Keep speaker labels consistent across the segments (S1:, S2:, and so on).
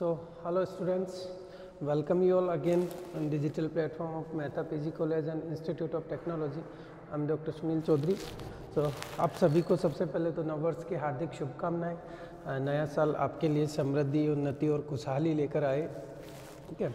S1: Hello students, welcome you all again on digital platform of Mehta PG College and Institute of Technology. I am Dr. Sunil Chaudhary. आप सभी को सबसे पहले तो नववर्ष की हार्दिक शुभकामनाएं। नया साल आपके लिए समृद्धि, उन्नति और खुशहाली लेकर आए। ठीक है।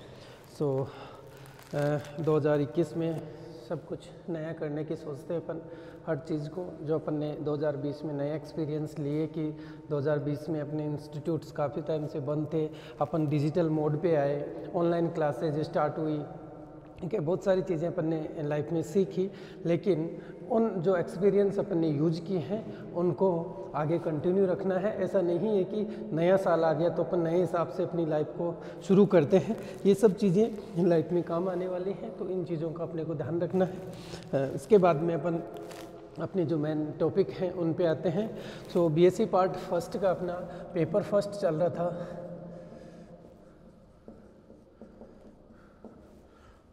S1: 2021 में सब कुछ नया करने की सोचते हैं अपन, हर चीज़ को जो अपन ने 2020 में नया एक्सपीरियंस लिए कि 2020 में अपने इंस्टीट्यूट्स काफ़ी टाइम से बंद थे, अपन डिजिटल मोड पे आए, ऑनलाइन क्लासेज स्टार्ट हुई। ठीक है, बहुत सारी चीज़ें अपन ने लाइफ में सीखी, लेकिन उन जो एक्सपीरियंस अपन ने यूज किए हैं उनको आगे कंटिन्यू रखना है। ऐसा नहीं है कि नया साल आ गया तो अपन नए हिसाब से अपनी लाइफ को शुरू करते हैं। ये सब चीज़ें लाइफ में काम आने वाली हैं, तो इन चीज़ों का अपने को ध्यान रखना है। इसके बाद में अपन अपने जो मेन टॉपिक हैं उन पे आते हैं। बीएससी पार्ट फर्स्ट का अपना पेपर फर्स्ट चल रहा था।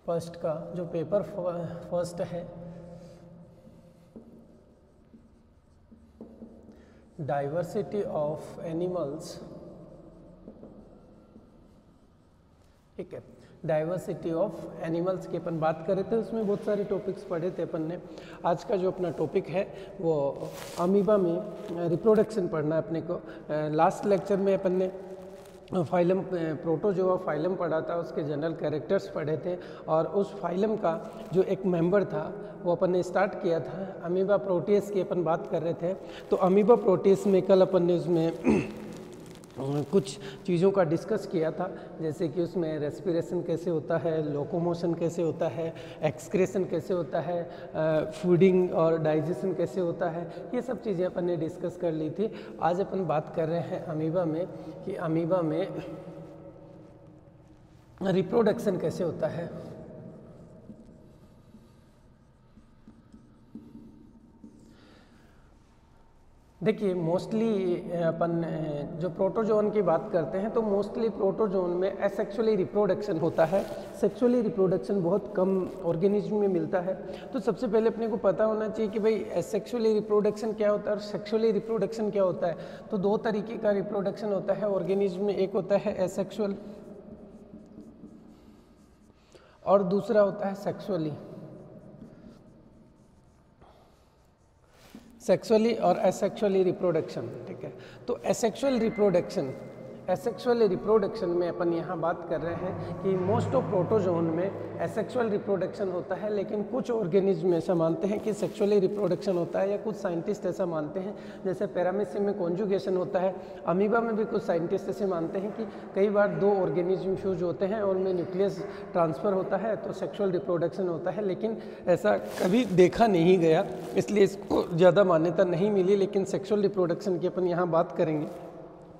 S1: फर्स्ट का जो पेपर फर्स्ट है, डाइवर्सिटी ऑफ एनिमल्स। ठीक है, डाइवर्सिटी ऑफ एनिमल्स की अपन बात कर रहे थे, उसमें बहुत सारे टॉपिक्स पढ़े थे अपन ने। आज का जो अपना टॉपिक है वो अमीबा में रिप्रोडक्शन पढ़ना है अपने को। लास्ट लेक्चर में अपन ने फाइलम प्रोटोजोआ फाइलम पढ़ा था, उसके जनरल कैरेक्टर्स पढ़े थे, और उस फाइलम का जो एक मेंबर था वो अपन ने स्टार्ट किया था। अमीबा प्रोटियस की अपन बात कर रहे थे। तो अमीबा प्रोटियस में कल अपन ने उसमें कुछ चीज़ों का डिस्कस किया था, जैसे कि उसमें रेस्पिरेशन कैसे होता है, लोकोमोशन कैसे होता है, एक्सक्रेशन कैसे होता है, फूडिंग और डाइजेशन कैसे होता है, ये सब चीज़ें अपन ने डिस्कस कर ली थी। आज अपन बात कर रहे हैं अमीबा में कि अमीबा में रिप्रोडक्शन कैसे होता है। देखिए, मोस्टली अपन जो प्रोटोजोन की बात करते हैं तो मोस्टली प्रोटोजोन में एसेक्सुअली रिप्रोडक्शन होता है। सेक्सुअली रिप्रोडक्शन बहुत कम ऑर्गेनिज्म में मिलता है। तो सबसे पहले अपने को पता होना चाहिए कि भाई एसेक्सुअली रिप्रोडक्शन क्या होता है और सेक्सुअली रिप्रोडक्शन क्या होता है। तो दो तरीके का रिप्रोडक्शन होता है ऑर्गेनिज्म में, एक होता है एसेक्सुअल और दूसरा होता है सेक्सुअली। सेक्सुअली और एसेक्सुअली रिप्रोडक्शन। ठीक है, तो एसेक्सुअल रिप्रोडक्शन में अपन यहाँ बात कर रहे हैं कि मोस्ट ऑफ प्रोटोजोन में एसेक्सुअल रिप्रोडक्शन होता है, लेकिन कुछ ऑर्गेनिज्म ऐसा मानते हैं कि सेक्सुअली रिप्रोडक्शन होता है, या कुछ साइंटिस्ट ऐसा मानते हैं। जैसे पैरामीशियम में कॉन्जुगेशन होता है, अमीबा में भी कुछ साइंटिस्ट ऐसे मानते हैं कि कई बार दो ऑर्गेनिज्म फ्यूज होते हैं और उनमें न्यूक्लियस ट्रांसफ़र होता है तो सेक्सुअल रिप्रोडक्शन होता है, लेकिन ऐसा कभी देखा नहीं गया, इसलिए इसको ज़्यादा मान्यता नहीं मिली। लेकिन सेक्सुअल रिप्रोडक्शन की अपन यहाँ बात करेंगे।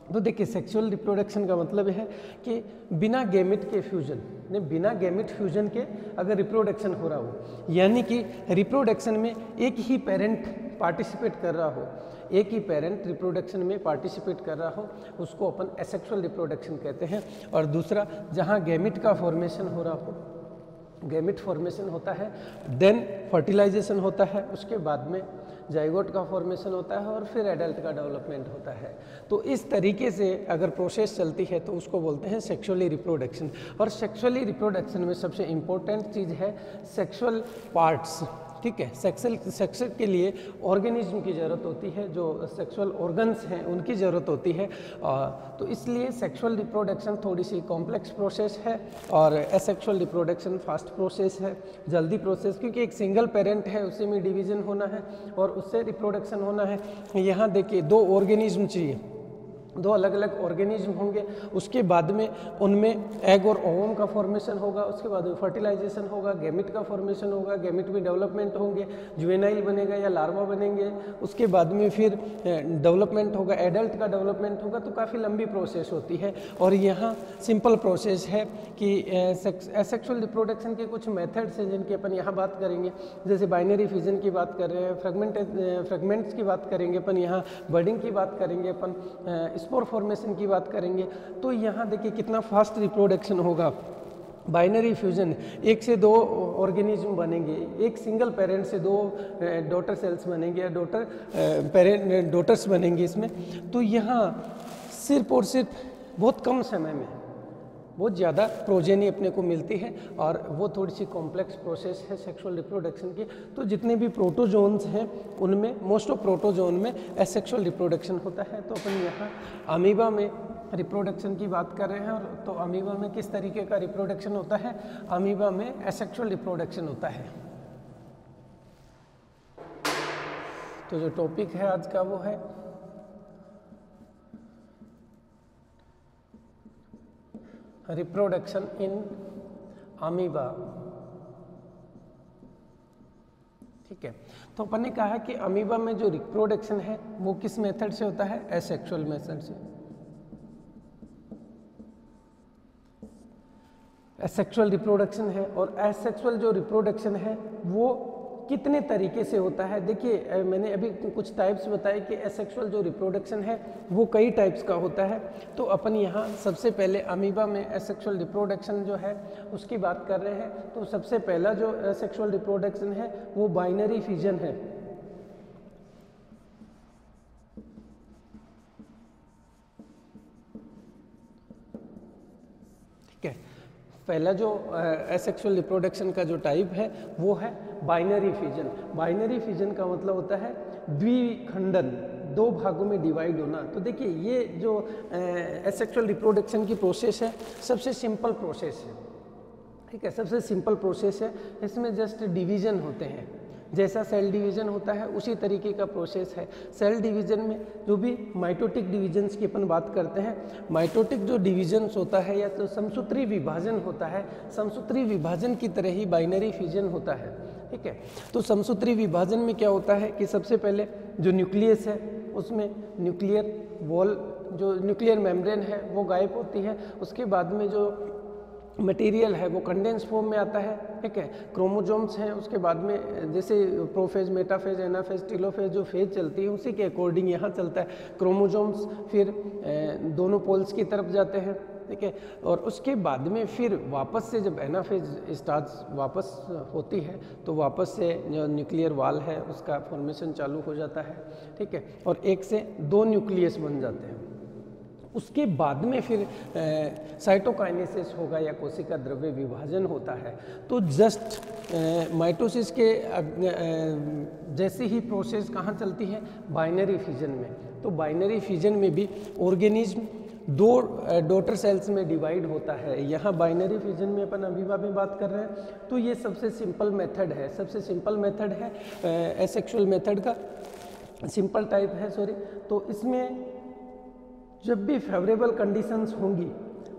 S1: तो देखिए, सेक्सुअल रिप्रोडक्शन का मतलब है कि बिना गैमेट के फ्यूजन, बिना गैमेट फ्यूजन के अगर रिप्रोडक्शन हो रहा हो, यानी कि रिप्रोडक्शन में एक ही पेरेंट पार्टिसिपेट कर रहा हो, एक ही पेरेंट रिप्रोडक्शन में पार्टिसिपेट कर रहा हो, उसको अपन एसेक्सुअल रिप्रोडक्शन कहते हैं। और दूसरा, जहाँ गैमेट का फॉर्मेशन हो रहा हो, गैमेट फॉर्मेशन होता है, देन फर्टिलाइजेशन होता है, उसके बाद में जाइगोट का फॉर्मेशन होता है और फिर एडल्ट का डेवलपमेंट होता है। तो इस तरीके से अगर प्रोसेस चलती है तो उसको बोलते हैं सेक्सुअली रिप्रोडक्शन। और सेक्सुअली रिप्रोडक्शन में सबसे इम्पोर्टेंट चीज़ है सेक्सुअल पार्ट्स। ठीक है, सेक्स के लिए ऑर्गेनिज्म की ज़रूरत होती है, जो सेक्सुअल ऑर्गन्स हैं उनकी ज़रूरत होती है। तो इसलिए सेक्सुअल रिप्रोडक्शन थोड़ी सी कॉम्प्लेक्स प्रोसेस है और एसेक्सुअल रिप्रोडक्शन फास्ट प्रोसेस है, जल्दी प्रोसेस, क्योंकि एक सिंगल पेरेंट है, उसी में डिवीज़न होना है और उससे रिप्रोडक्शन होना है। यहाँ देखिए, दो ऑर्गेनिज्म चाहिए, दो अलग अलग ऑर्गेनिज्म होंगे, उसके बाद में उनमें एग और ओवम का फॉर्मेशन होगा, उसके बाद में फर्टिलाइजेशन होगा, गैमेट का फॉर्मेशन होगा, गैमेट में डेवलपमेंट होंगे, जुवेनाइल बनेगा या लार्वा बनेंगे, उसके बाद में फिर डेवलपमेंट होगा, एडल्ट का डेवलपमेंट होगा। तो काफ़ी लंबी प्रोसेस होती है। और यहाँ सिंपल प्रोसेस है कि एसेक्सुअल रिप्रोडक्शन के कुछ मेथड्स हैं जिनकी अपन यहाँ बात करेंगे। जैसे बाइनरी फिजन की बात कर रहे हैं, फ्रेगमेंट्स की बात करेंगे अपन, यहाँ बर्डिंग की बात करेंगे अपन, स्पोर फॉर्मेशन की बात करेंगे। तो यहाँ देखिए कितना फास्ट रिप्रोडक्शन होगा। बाइनरी फ्यूजन, एक से दो ऑर्गेनिज्म बनेंगे, एक सिंगल पेरेंट से दो डॉटर सेल्स बनेंगे या डॉटर्स बनेंगे इसमें। तो यहाँ सिर्फ और सिर्फ बहुत कम समय में बहुत ज़्यादा प्रोजेनी अपने को मिलती है और वो थोड़ी सी कॉम्प्लेक्स प्रोसेस है सेक्सुअल रिप्रोडक्शन की। तो जितने भी प्रोटोजोन्स हैं उनमें मोस्ट ऑफ प्रोटोजोन में एसेक्सुअल रिप्रोडक्शन होता है। तो अपन यहाँ अमीबा में रिप्रोडक्शन की बात कर रहे हैं। और तो अमीबा में किस तरीके का रिप्रोडक्शन होता है? अमीबा में एसेक्सुअल रिप्रोडक्शन होता है। तो जो टॉपिक है आज का वो है रिप्रोडक्शन इन अमीबा। ठीक है, तो अपन ने कहा कि अमीबा में जो रिप्रोडक्शन है वो किस मेथड से होता है? एसेक्सुअल मेथड से। एसेक्सुअल रिप्रोडक्शन है। और एसेक्सुअल जो रिप्रोडक्शन है वो कितने तरीके से होता है? देखिए मैंने अभी कुछ टाइप्स बताए कि एसेक्सुअल जो रिप्रोडक्शन है वो कई टाइप्स का होता है। तो अपन यहाँ सबसे पहले अमीबा में एसेक्सुअल रिप्रोडक्शन जो है उसकी बात कर रहे हैं। तो सबसे पहला जो एसेक्सुअल रिप्रोडक्शन है वो बाइनरी फिजन है। ठीक है, पहला जो एसेक्सुअल रिप्रोडक्शन का जो टाइप है वो है बाइनरी फिजन। बाइनरी फिजन का मतलब होता है द्विखंडन, दो भागों में डिवाइड होना। तो देखिए ये जो एसेक्सुअल रिप्रोडक्शन की प्रोसेस है सबसे सिंपल प्रोसेस है। ठीक है, सबसे सिंपल प्रोसेस है। इसमें जस्ट डिवीजन होते हैं, जैसा सेल डिवीजन होता है उसी तरीके का प्रोसेस है। सेल डिवीजन में जो भी माइटोटिक डिवीजन्स की अपन बात करते हैं, माइटोटिक जो डिवीजन्स होता है या तो समसूत्री विभाजन होता है, समसूत्री विभाजन की तरह ही बाइनरी फिजन होता है। ठीक है, तो समसूत्री विभाजन में क्या होता है कि सबसे पहले जो न्यूक्लियस है उसमें न्यूक्लियर वॉल, जो न्यूक्लियर मेम्ब्रेन है वो गायब होती है। उसके बाद में जो मटेरियल है वो कंडेंस फॉर्म में आता है। ठीक है, क्रोमोजोम्स हैं। उसके बाद में जैसे प्रोफेज, मेटाफेज, एनाफेज, टीलोफेज जो फेज चलती है उसी के अकॉर्डिंग यहाँ चलता है। क्रोमोजोम्स फिर दोनों पोल्स की तरफ जाते हैं। ठीक है, और उसके बाद में फिर वापस से जब एनाफेज स्टार्ट वापस होती है तो वापस से जो न्यूक्लियर वाल है उसका फॉर्मेशन चालू हो जाता है। ठीक है, और एक से दो न्यूक्लियस बन जाते हैं। उसके बाद में फिर साइटोकाइनेसिस होगा या कोशिका द्रव्य विभाजन होता है। तो जस्ट माइटोसिस के जैसे ही प्रोसेस कहाँ चलती है? बाइनरी फिजन में। तो बाइनरी फिजन में भी ऑर्गेनिज्म दो डॉटर सेल्स में डिवाइड होता है। यहाँ बाइनरी फिजन में अपन अमीबा में बात कर रहे हैं। तो ये सबसे सिंपल मेथड है, सबसे सिंपल मेथड है एसेक्सुअल मेथड का, सिंपल टाइप है सॉरी। तो इसमें जब भी फेवरेबल कंडीशंस होंगी,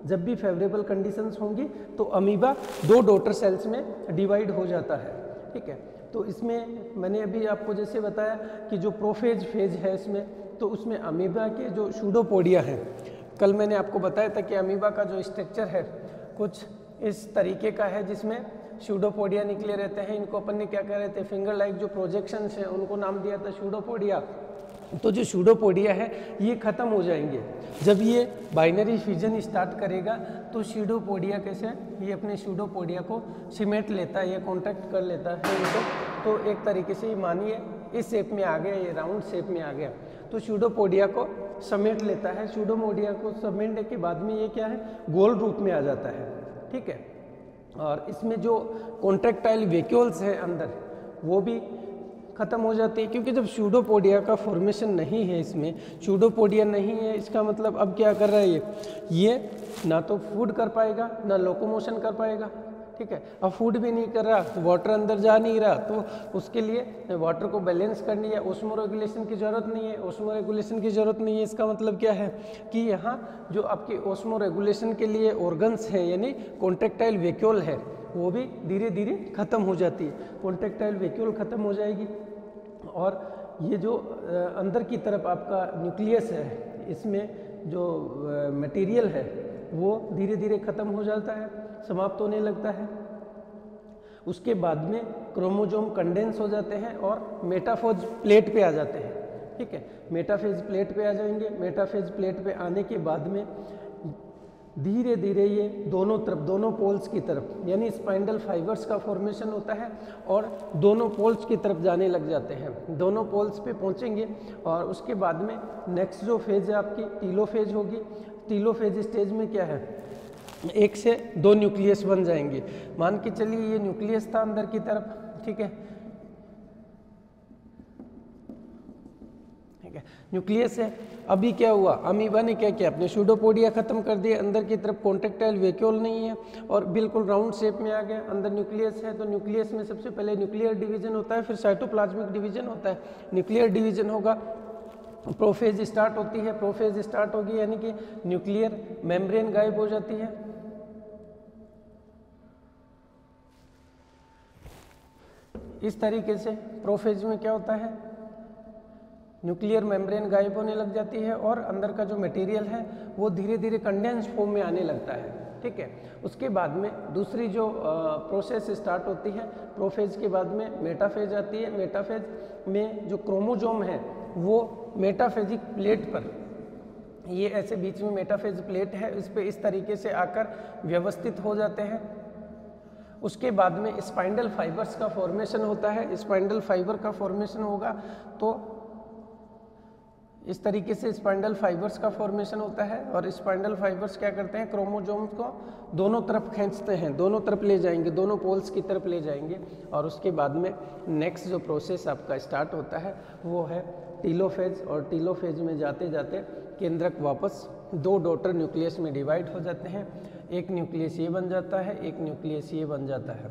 S1: जब भी फेवरेबल कंडीशंस होंगी तो अमीबा दो डॉटर सेल्स में डिवाइड हो जाता है। ठीक है, तो इसमें मैंने अभी आपको जैसे बताया कि जो प्रोफेज फेज है इसमें, तो उसमें अमीबा के जो सूडोपोडिया हैं, कल मैंने आपको बताया था कि अमीबा का जो स्ट्रक्चर है कुछ इस तरीके का है जिसमें सूडोपोडिया निकले रहते हैं। इनको अपन ने क्या कह रहे थे? फिंगर लाइक जो प्रोजेक्शंस हैं उनको नाम दिया था सूडोपोडिया। तो जो सूडोपोडिया है ये ख़त्म हो जाएंगे जब ये बाइनरी फिजन स्टार्ट करेगा। तो सूडोपोडिया कैसे, ये अपने सूडोपोडिया को सिमेट लेता है या कॉन्टैक्ट कर लेता है इनको। तो एक तरीके से मानिए इस शेप में आ गया, ये राउंड शेप में आ गया। तो सूडोपोडिया को समेट लेता है। सूडोपोडिया को समेटने के बाद में ये क्या है? गोल रूप में आ जाता है। ठीक है, और इसमें जो कॉन्ट्रैक्टाइल वैक्यूल्स है अंदर वो भी ख़त्म हो जाती है, क्योंकि जब सूडोपोडिया का फॉर्मेशन नहीं है, इसमें सूडोपोडिया नहीं है, इसका मतलब अब क्या कर रहा है ये ना तो फूड कर पाएगा ना लोकोमोशन कर पाएगा। ठीक है, अब फूड भी नहीं कर रहा, वाटर अंदर जा नहीं रहा, तो उसके लिए वाटर को बैलेंस करनी है, ओस्मो रेगुलेशन की ज़रूरत नहीं है। ओस्मो रेगुलेशन की ज़रूरत नहीं है, इसका मतलब क्या है कि यहाँ जो आपकी ओस्मो रेगुलेशन के लिए ऑर्गन्स है यानी कॉन्ट्रैक्टाइल वैक्यूल है वो भी धीरे धीरे ख़त्म हो जाती है। कॉन्ट्रैक्टाइल वैक्यूल ख़त्म हो जाएगी और ये जो अंदर की तरफ आपका न्यूक्लियस है इसमें जो मटेरियल है वो धीरे धीरे ख़त्म हो जाता है, समाप्त होने लगता है। उसके बाद में क्रोमोजोम कंडेंस हो जाते हैं और मेटाफेज प्लेट पे आ जाते हैं। ठीक है, मेटाफेज प्लेट पे आ जाएंगे। मेटाफेज प्लेट पे आने के बाद में धीरे धीरे ये दोनों तरफ, दोनों पोल्स की तरफ यानी स्पाइंडल फाइबर्स का फॉर्मेशन होता है और दोनों पोल्स की तरफ जाने लग जाते हैं। दोनों पोल्स पे पहुंचेंगे और उसके बाद में नेक्स्ट जो फेज है आपकी टीलोफेज होगी। टीलोफेज स्टेज में क्या है एक से दो न्यूक्लियस बन जाएंगे। मान के चलिए ये न्यूक्लियस था अंदर की तरफ, ठीक है, न्यूक्लियस है। अभी क्या हुआ, अमीबा ने क्या किया, अपने सूडोपोडिया खत्म कर दिए, अंदर की तरफ कॉन्ट्रेक्टाइल वैक्यूल नहीं है और बिल्कुल राउंड शेप में आ गया। अंदर न्यूक्लियस है तो न्यूक्लियस में सबसे पहले न्यूक्लियर डिवीजन होता है, फिर साइटोप्लाज्मिक डिवीजन होता है। न्यूक्लियर डिवीजन होगा, प्रोफेज स्टार्ट होती है, प्रोफेज स्टार्ट होगी यानी कि न्यूक्लियर मेम्ब्रेन गायब हो जाती है। इस तरीके से प्रोफेज में क्या होता है, न्यूक्लियर मेम्ब्रेन गायब होने लग जाती है और अंदर का जो मटेरियल है वो धीरे धीरे कंडेंस फॉर्म में आने लगता है, ठीक है। उसके बाद में दूसरी जो प्रोसेस स्टार्ट होती है, प्रोफेज के बाद में मेटाफेज आती है। मेटाफेज में जो क्रोमोजोम है वो मेटाफेजिक प्लेट पर, ये ऐसे बीच में मेटाफेज प्लेट है, इस पे इस तरीके से आकर व्यवस्थित हो जाते हैं। उसके बाद में स्पाइंडल फाइबर्स का फॉर्मेशन होता है। स्पाइंडल फाइबर का फॉर्मेशन होगा तो इस तरीके से स्पाइंडल फाइबर्स का फॉर्मेशन होता है और स्पाइंडल फाइबर्स क्या करते हैं, क्रोमोसोम्स को दोनों तरफ खींचते हैं, दोनों तरफ ले जाएंगे, दोनों पोल्स की तरफ ले जाएंगे। और उसके बाद में नेक्स्ट जो प्रोसेस आपका स्टार्ट होता है वो है टीलोफेज। और टीलोफेज में जाते जाते केंद्रक वापस दो डॉटर न्यूक्लियस में डिवाइड हो जाते हैं। एक न्यूक्लियस ये बन जाता है, एक न्यूक्लियस ये बन जाता है,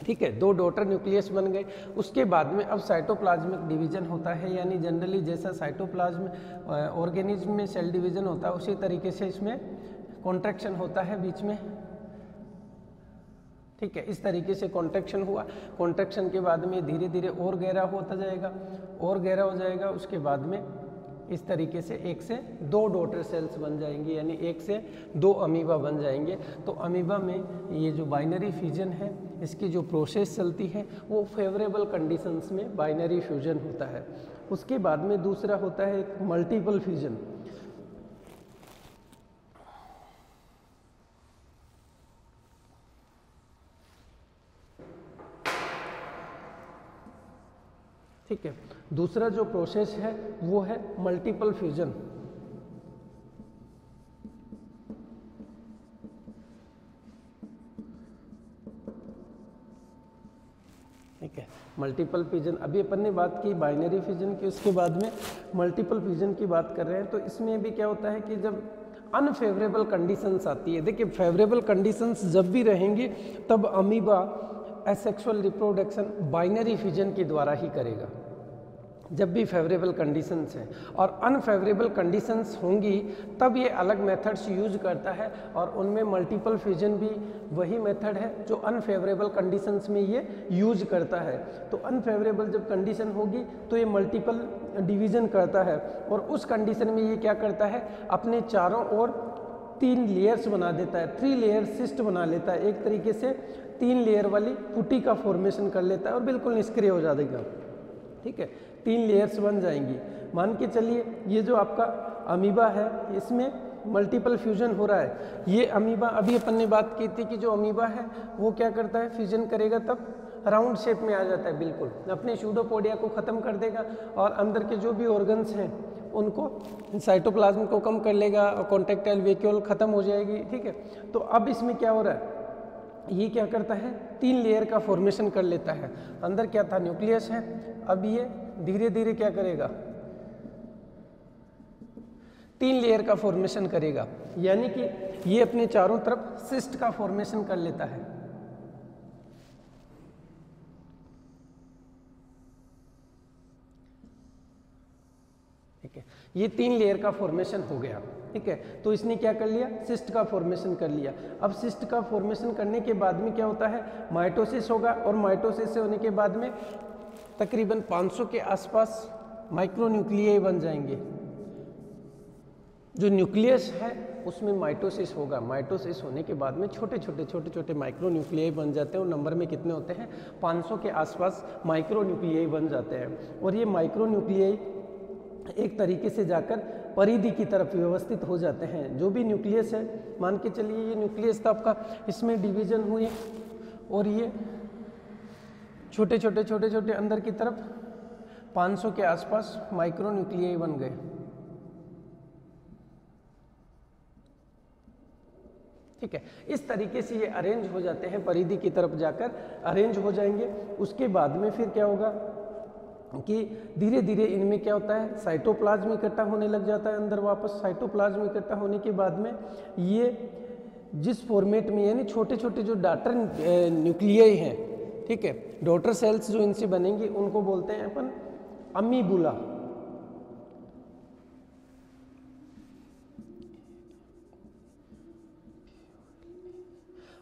S1: ठीक है, दो डॉटर न्यूक्लियस बन गए। उसके बाद में अब साइटोप्लाज्मिक डिवीजन होता है, यानी जनरली जैसा साइटोप्लाज्म ऑर्गेनिज्म में सेल डिवीजन होता है उसी तरीके से इसमें कॉन्ट्रैक्शन होता है बीच में, ठीक है। इस तरीके से कॉन्ट्रैक्शन हुआ, कॉन्ट्रैक्शन के बाद में धीरे धीरे और गहरा होता जाएगा, और गहरा हो जाएगा। उसके बाद में इस तरीके से एक से दो डॉटर सेल्स बन जाएंगे, यानी एक से दो अमीबा बन जाएंगे। तो अमीबा में ये जो बाइनरी फ्यूजन है, इसकी जो प्रोसेस चलती है वो फेवरेबल कंडीशंस में बाइनरी फ्यूजन होता है। उसके बाद में दूसरा होता है एक मल्टीपल फ्यूजन। ठीक है, दूसरा जो प्रोसेस है वो है मल्टीपल फ्यूजन। ठीक है, मल्टीपल फ्यूजन, अभी अपन ने बात की बाइनरी फ्यूजन की, उसके बाद में मल्टीपल फ्यूजन की बात कर रहे हैं। तो इसमें भी क्या होता है कि जब अनफेवरेबल कंडीशंस आती है, देखिए फेवरेबल कंडीशंस जब भी रहेंगी तब amoeba asexual reproduction binary fusion के द्वारा ही करेगा, जब भी फेवरेबल कंडीशंस हैं। और अनफेवरेबल कंडीशंस होंगी तब ये अलग मेथड्स यूज करता है, और उनमें मल्टीपल फ्यूजन भी वही मेथड है जो अनफेवरेबल कंडीशंस में ये यूज करता है। तो अनफेवरेबल जब कंडीशन होगी तो ये मल्टीपल डिवीजन करता है, और उस कंडीशन में ये क्या करता है, अपने चारों ओर 3 लेयर्स बना देता है, 3 लेयर सिस्ट बना लेता है। एक तरीके से 3 लेयर वाली पुटी का फॉर्मेशन कर लेता है और बिल्कुल निष्क्रिय हो जाएगा, ठीक है। 3 लेयर्स बन जाएंगी। मान के चलिए ये जो आपका अमीबा है इसमें मल्टीपल फ्यूजन हो रहा है। ये अमीबा, अभी अपन ने बात की थी कि जो अमीबा है वो क्या करता है, फ्यूजन करेगा तब राउंड शेप में आ जाता है, बिल्कुल अपने सूडोपोडिया को ख़त्म कर देगा और अंदर के जो भी ऑर्गन्स हैं उनको, साइटोप्लाज्म को कम कर लेगा और कॉन्ट्रैक्टाइल वैक्यूल ख़त्म हो जाएगी, ठीक है। तो अब इसमें क्या हो रहा है, ये क्या करता है, 3 लेयर का फॉर्मेशन कर लेता है। अंदर क्या था, न्यूक्लियस है, अब ये धीरे धीरे क्या करेगा, 3 लेयर का फॉर्मेशन करेगा, यानी कि ये अपने चारों तरफ सिस्ट का फॉर्मेशन कर लेता है। ठीक है, ये 3 लेयर का फॉर्मेशन हो गया, ठीक है। तो इसने क्या कर लिया, सिस्ट का फॉर्मेशन कर लिया। अब सिस्ट का फॉर्मेशन करने के बाद में क्या होता है, माइटोसिस होगा, और माइटोसिस से होने के बाद में तकरीबन 500 के आसपास माइक्रोन्यूक्लियाई बन जाएंगे। जो न्यूक्लियस है उसमें माइटोसिस होगा, माइटोसिस होने के बाद में छोटे छोटे माइक्रोन्यूक्लियाई बन जाते हैं, और नंबर में कितने होते हैं, 500 के आसपास माइक्रोन्यूक्लियाई बन जाते हैं। और ये माइक्रोन्यूक्लियाई एक तरीके से जाकर परिधि की तरफ व्यवस्थित हो जाते हैं। जो भी न्यूक्लियस है, मान के चलिए ये न्यूक्लियस था आपका, इसमें डिवीजन हुई और ये छोटे छोटे अंदर की तरफ 500 के आसपास माइक्रोन्यूक्लियाई बन गए, ठीक है। इस तरीके से ये अरेंज हो जाते हैं, परिधि की तरफ जाकर अरेंज हो जाएंगे। उसके बाद में फिर क्या होगा कि धीरे धीरे इनमें क्या होता है, साइटोप्लाज्म इकट्ठा होने लग जाता है अंदर वापस। साइटोप्लाज्म इकट्ठा होने के बाद में ये जिस फॉर्मेट में, यानी छोटे छोटे जो डॉटर न्यूक्लियाई हैं, ठीक है, डॉटर सेल्स जो इनसे बनेंगी उनको बोलते हैं अपन अमीबुला।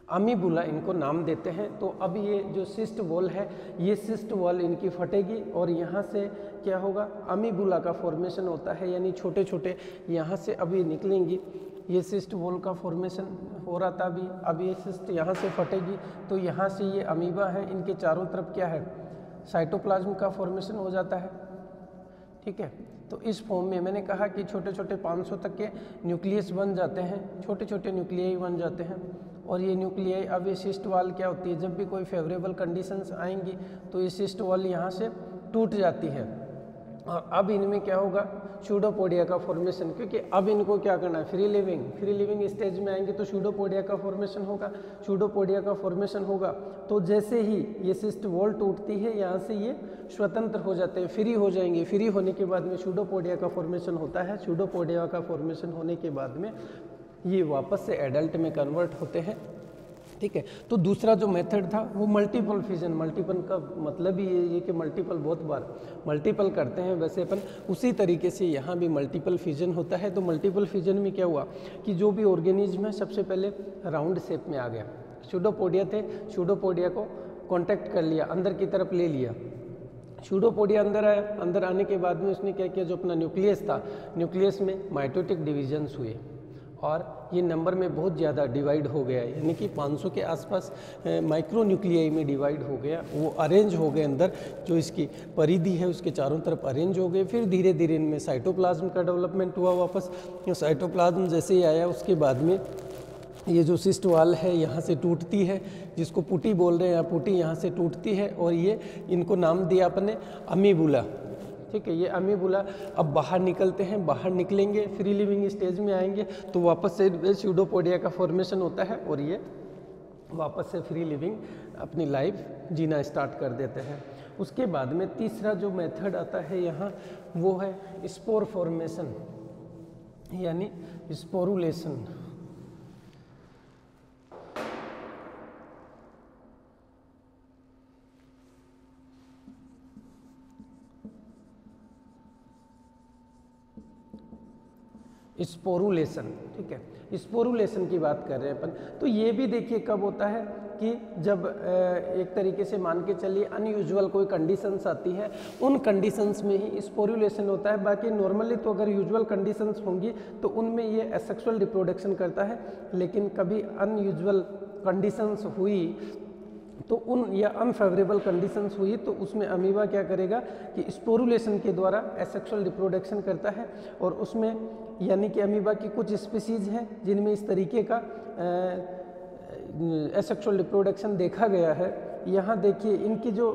S1: अमीबुला इनको नाम देते हैं। तो अब ये जो सिस्ट वॉल है, ये सिस्ट वॉल इनकी फटेगी और यहाँ से क्या होगा, अमीबुला का फॉर्मेशन होता है, यानी छोटे छोटे यहाँ से अभी निकलेंगी। ये सिस्ट वॉल का फॉर्मेशन हो रहा था अभी, अब ये सिस्ट यहाँ से फटेगी तो यहाँ से ये अमीबा है, इनके चारों तरफ क्या है, साइटोप्लाज्म का फॉर्मेशन हो जाता है। ठीक है, तो इस फॉर्म में मैंने कहा कि छोटे छोटे 500 तक के न्यूक्लियस बन जाते हैं, छोटे छोटे न्यूक्लियाई बन जाते हैं। और ये न्यूक्लियाई, अब ये सिस्ट वॉल क्या होती है, जब भी कोई फेवरेबल कंडीशंस आएंगी तो ये सिस्ट वॉल यहाँ से टूट जाती है। और अब इनमें क्या होगा, सूडोपोडिया का फॉर्मेशन, क्योंकि अब इनको क्या करना है, फ्री लिविंग स्टेज में आएंगे तो सूडोपोडिया का फॉर्मेशन होगा। सूडोपोडिया का फॉर्मेशन होगा तो जैसे ही ये सिस्ट वॉल टूटती है, यहाँ से ये स्वतंत्र हो जाते हैं, फ्री हो जाएंगे। फ्री होने के बाद में सूडोपोडिया का फॉर्मेशन होता है। सूडोपोडिया का फॉर्मेशन होने के बाद में ये वापस से एडल्ट में कन्वर्ट होते हैं। ठीक है, तो दूसरा जो मेथड था वो मल्टीपल फिजन। मल्टीपल का मतलब ही ये कि मल्टीपल बहुत बार मल्टीपल करते हैं, वैसे अपन उसी तरीके से यहाँ भी मल्टीपल फिजन होता है। तो मल्टीपल फिजन में क्या हुआ कि जो भी ऑर्गेनिज्म है सबसे पहले राउंड शेप में आ गया। सूडोपोडिया थे, सूडोपोडिया को कॉन्टैक्ट कर लिया, अंदर की तरफ ले लिया। सूडोपोडिया अंदर आया, अंदर आने के बाद में उसने क्या किया, जो अपना न्यूक्लियस था, न्यूक्लियस में माइटोटिक डिविजन्स हुए और ये नंबर में बहुत ज़्यादा डिवाइड हो गया, यानी कि 500 के आसपास माइक्रो न्यूक्लियाई में डिवाइड हो गया। वो अरेंज हो गए, अंदर जो इसकी परिधि है उसके चारों तरफ अरेंज हो गए। फिर धीरे धीरे इनमें साइटोप्लाज्म का डेवलपमेंट हुआ वापस। साइटोप्लाज्म जैसे ही आया उसके बाद में ये जो सिस्ट वॉल है यहाँ से टूटती है, जिसको पुटी बोल रहे हैं, पुटी यहाँ से टूटती है और ये इनको नाम दिया अपने अमीबुला। ठीक है, ये अमीबुला अब बाहर निकलते हैं, बाहर निकलेंगे, फ्री लिविंग स्टेज में आएंगे तो वापस से सूडोपोडिया का फॉर्मेशन होता है और ये वापस से फ्री लिविंग अपनी लाइफ जीना स्टार्ट कर देते हैं। उसके बाद में तीसरा जो मेथड आता है यहाँ, वो है स्पोर फॉर्मेशन, यानी स्पोरुलेशन। स्पोरुलेशन, ठीक है, स्पोरुलेशन की बात कर रहे हैं अपन। तो ये भी देखिए कब होता है कि जब एक तरीके से मान के चलिए अनयूजुअल कोई कंडीशंस आती है, उन कंडीशंस में ही स्पोरुलेशन होता है। बाकी नॉर्मली तो अगर यूजुअल कंडीशंस होंगी तो उनमें ये एसेक्सुअल रिप्रोडक्शन करता है, लेकिन कभी अनयूजुअल कंडीशंस हुई तो उन या अनफेवरेबल कंडीशंस हुई तो उसमें अमीबा क्या करेगा कि स्पोरुलेशन के द्वारा एसेक्सुअल रिप्रोडक्शन करता है। और उसमें यानी कि अमीबा की कुछ स्पीसीज हैं जिनमें इस तरीके का एसेक्सुअल रिप्रोडक्शन देखा गया है। यहाँ देखिए इनकी जो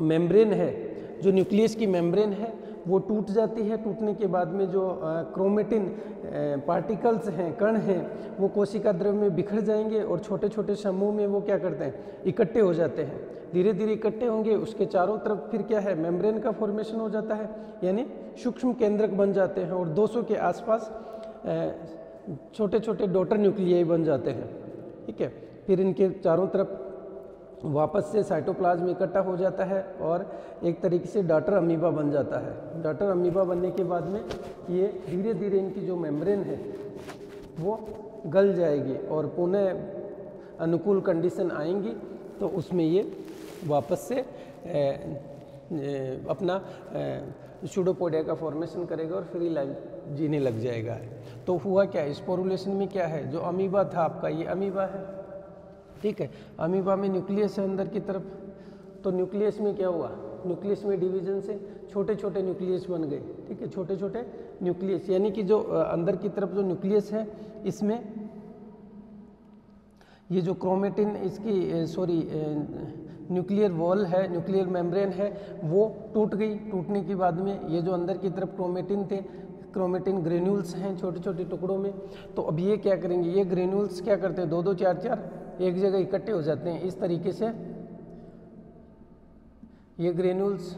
S1: मेम्ब्रेन है, जो न्यूक्लियस की मेम्ब्रेन है वो टूट जाती है। टूटने के बाद में जो क्रोमेटिन पार्टिकल्स हैं, कण हैं, वो कोशिका द्रव्य में बिखर जाएंगे और छोटे छोटे समूह में वो क्या करते हैं, इकट्ठे हो जाते हैं। धीरे धीरे इकट्ठे होंगे, उसके चारों तरफ फिर क्या है, मेम्ब्रेन का फॉर्मेशन हो जाता है, यानी सूक्ष्म केंद्रक बन जाते हैं और 200 के आसपास छोटे छोटे डॉटर न्यूक्लियाई बन जाते हैं। ठीक है, फिर इनके चारों तरफ वापस से साइटोप्लाज्म इकट्ठा हो जाता है और एक तरीके से डॉटर अमीबा बन जाता है। डॉटर अमीबा बनने के बाद में ये धीरे धीरे इनकी जो मेम्ब्रेन है वो गल जाएगी और पुनः अनुकूल कंडीशन आएंगी तो उसमें ये वापस से अपना सूडोपोडिया का फॉर्मेशन करेगा और फ्री लाइफ जीने लग जाएगा। तो हुआ क्या, स्पोरुलेशन में क्या है, जो अमीबा था आपका, ये अमीबा है। ठीक है, अमीबा में न्यूक्लियस है अंदर की तरफ, तो न्यूक्लियस में क्या हुआ, न्यूक्लियस में डिवीजन से छोटे छोटे न्यूक्लियस बन गए। ठीक है, छोटे छोटे न्यूक्लियस, यानी कि जो अंदर की तरफ जो न्यूक्लियस है इसमें ये जो क्रोमेटिन इसकी न्यूक्लियर वॉल है, न्यूक्लियर मेम्ब्रेन है, वो टूट गई। टूटने के बाद में ये जो अंदर की तरफ क्रोमेटिन थे, क्रोमेटिन ग्रेन्यूल्स हैं छोटे छोटे टुकड़ों में। तो अब ये क्या करेंगे, ये ग्रेन्यूल्स क्या करते हैं, 2-2 4-4 एक जगह इकट्ठे हो जाते हैं। इस तरीके से ये ग्रेन्यूल्स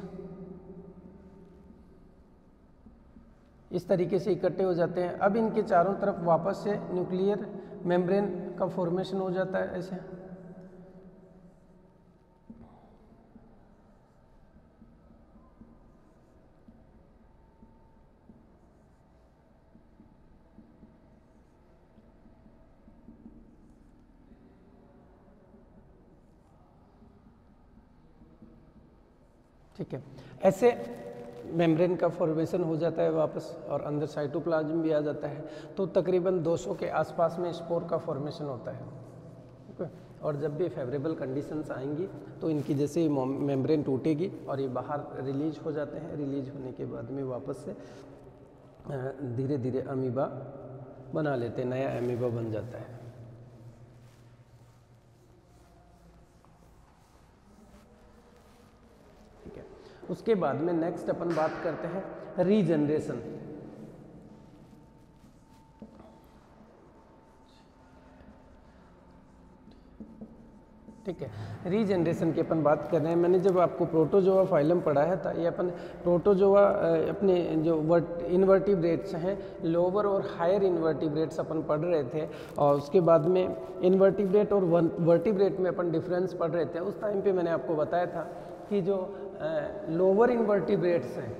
S1: इस तरीके से इकट्ठे हो जाते हैं। अब इनके चारों तरफ वापस से न्यूक्लियर मेम्ब्रेन का फॉर्मेशन हो जाता है ऐसे। ठीक है, ऐसे मेम्ब्रेन का फॉर्मेशन हो जाता है वापस और अंदर साइटोप्लाज्म भी आ जाता है। तो तकरीबन 200 के आसपास में स्पोर का फॉर्मेशन होता है। ठीक है, और जब भी फेवरेबल कंडीशंस आएंगी तो इनकी जैसे ही मेम्ब्रेन टूटेगी और ये बाहर रिलीज हो जाते हैं। रिलीज होने के बाद में वापस से धीरे धीरे अमीबा बना लेते हैं, नया अमीबा बन जाता है। उसके बाद में नेक्स्ट अपन बात करते हैं रीजनरेशन। ठीक है, रीजनरेशन की अपन बात कर रहे हैं। मैंने जब आपको प्रोटोजोआ फाइलम पढ़ाया था, ये अपन प्रोटोजोआ अपने जो इन्वर्टिब्रेट्स हैं, लोअर और हायर इन्वर्टिब्रेट्स अपन पढ़ रहे थे, और उसके बाद में इन्वर्टिब्रेट और वर्टिब्रेट में अपन डिफरेंस पढ़ रहे थे। उस टाइम पे मैंने आपको बताया था कि जो लोअर इन्वर्टिब्रेट्स हैं,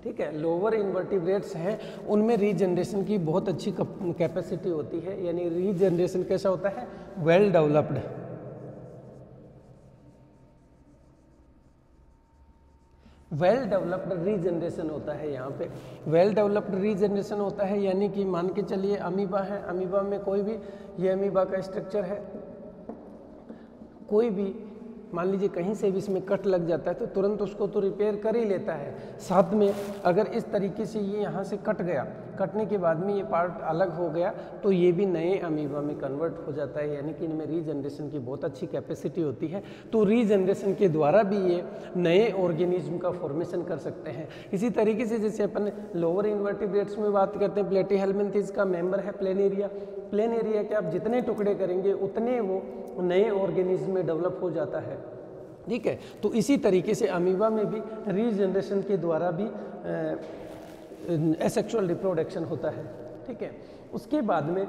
S1: ठीक है, लोअर इन्वर्टिब्रेट्स हैं, उनमें रीजनरेशन की बहुत अच्छी कैपेसिटी होती है। यानी रीजनरेशन कैसा होता है, well developed. Well developed regeneration होता है। यहाँ पे वेल डेवलप्ड रीजनरेशन होता है, यानी कि मान के चलिए अमीबा है, अमीबा में कोई भी, ये अमीबा का स्ट्रक्चर है, कोई भी मान लीजिए कहीं से भी इसमें कट लग जाता है तो तुरंत उसको तो रिपेयर कर ही लेता है। साथ में अगर इस तरीके से ये यहाँ से कट गया, कटने के बाद में ये पार्ट अलग हो गया तो ये भी नए अमीबा में कन्वर्ट हो जाता है। यानी कि इनमें रीजनरेशन की बहुत अच्छी कैपेसिटी होती है। तो रीजनरेशन के द्वारा भी ये नए ऑर्गेनिज्म का फॉर्मेशन कर सकते हैं। इसी तरीके से जैसे अपन लोअर इन्वर्टिब्रेट्स में बात करते हैं, प्लेटीहेल्मिन्थेस का मेंबर है प्लेनेरिया। प्लेनेरिया के आप जितने टुकड़े करेंगे उतने वो नए ऑर्गेनिज्म में डेवलप हो जाता है। ठीक है, तो इसी तरीके से अमीबा में भी रीजनरेशन के द्वारा भी एसेक्सुअल रिप्रोडक्शन होता है। ठीक है, उसके बाद में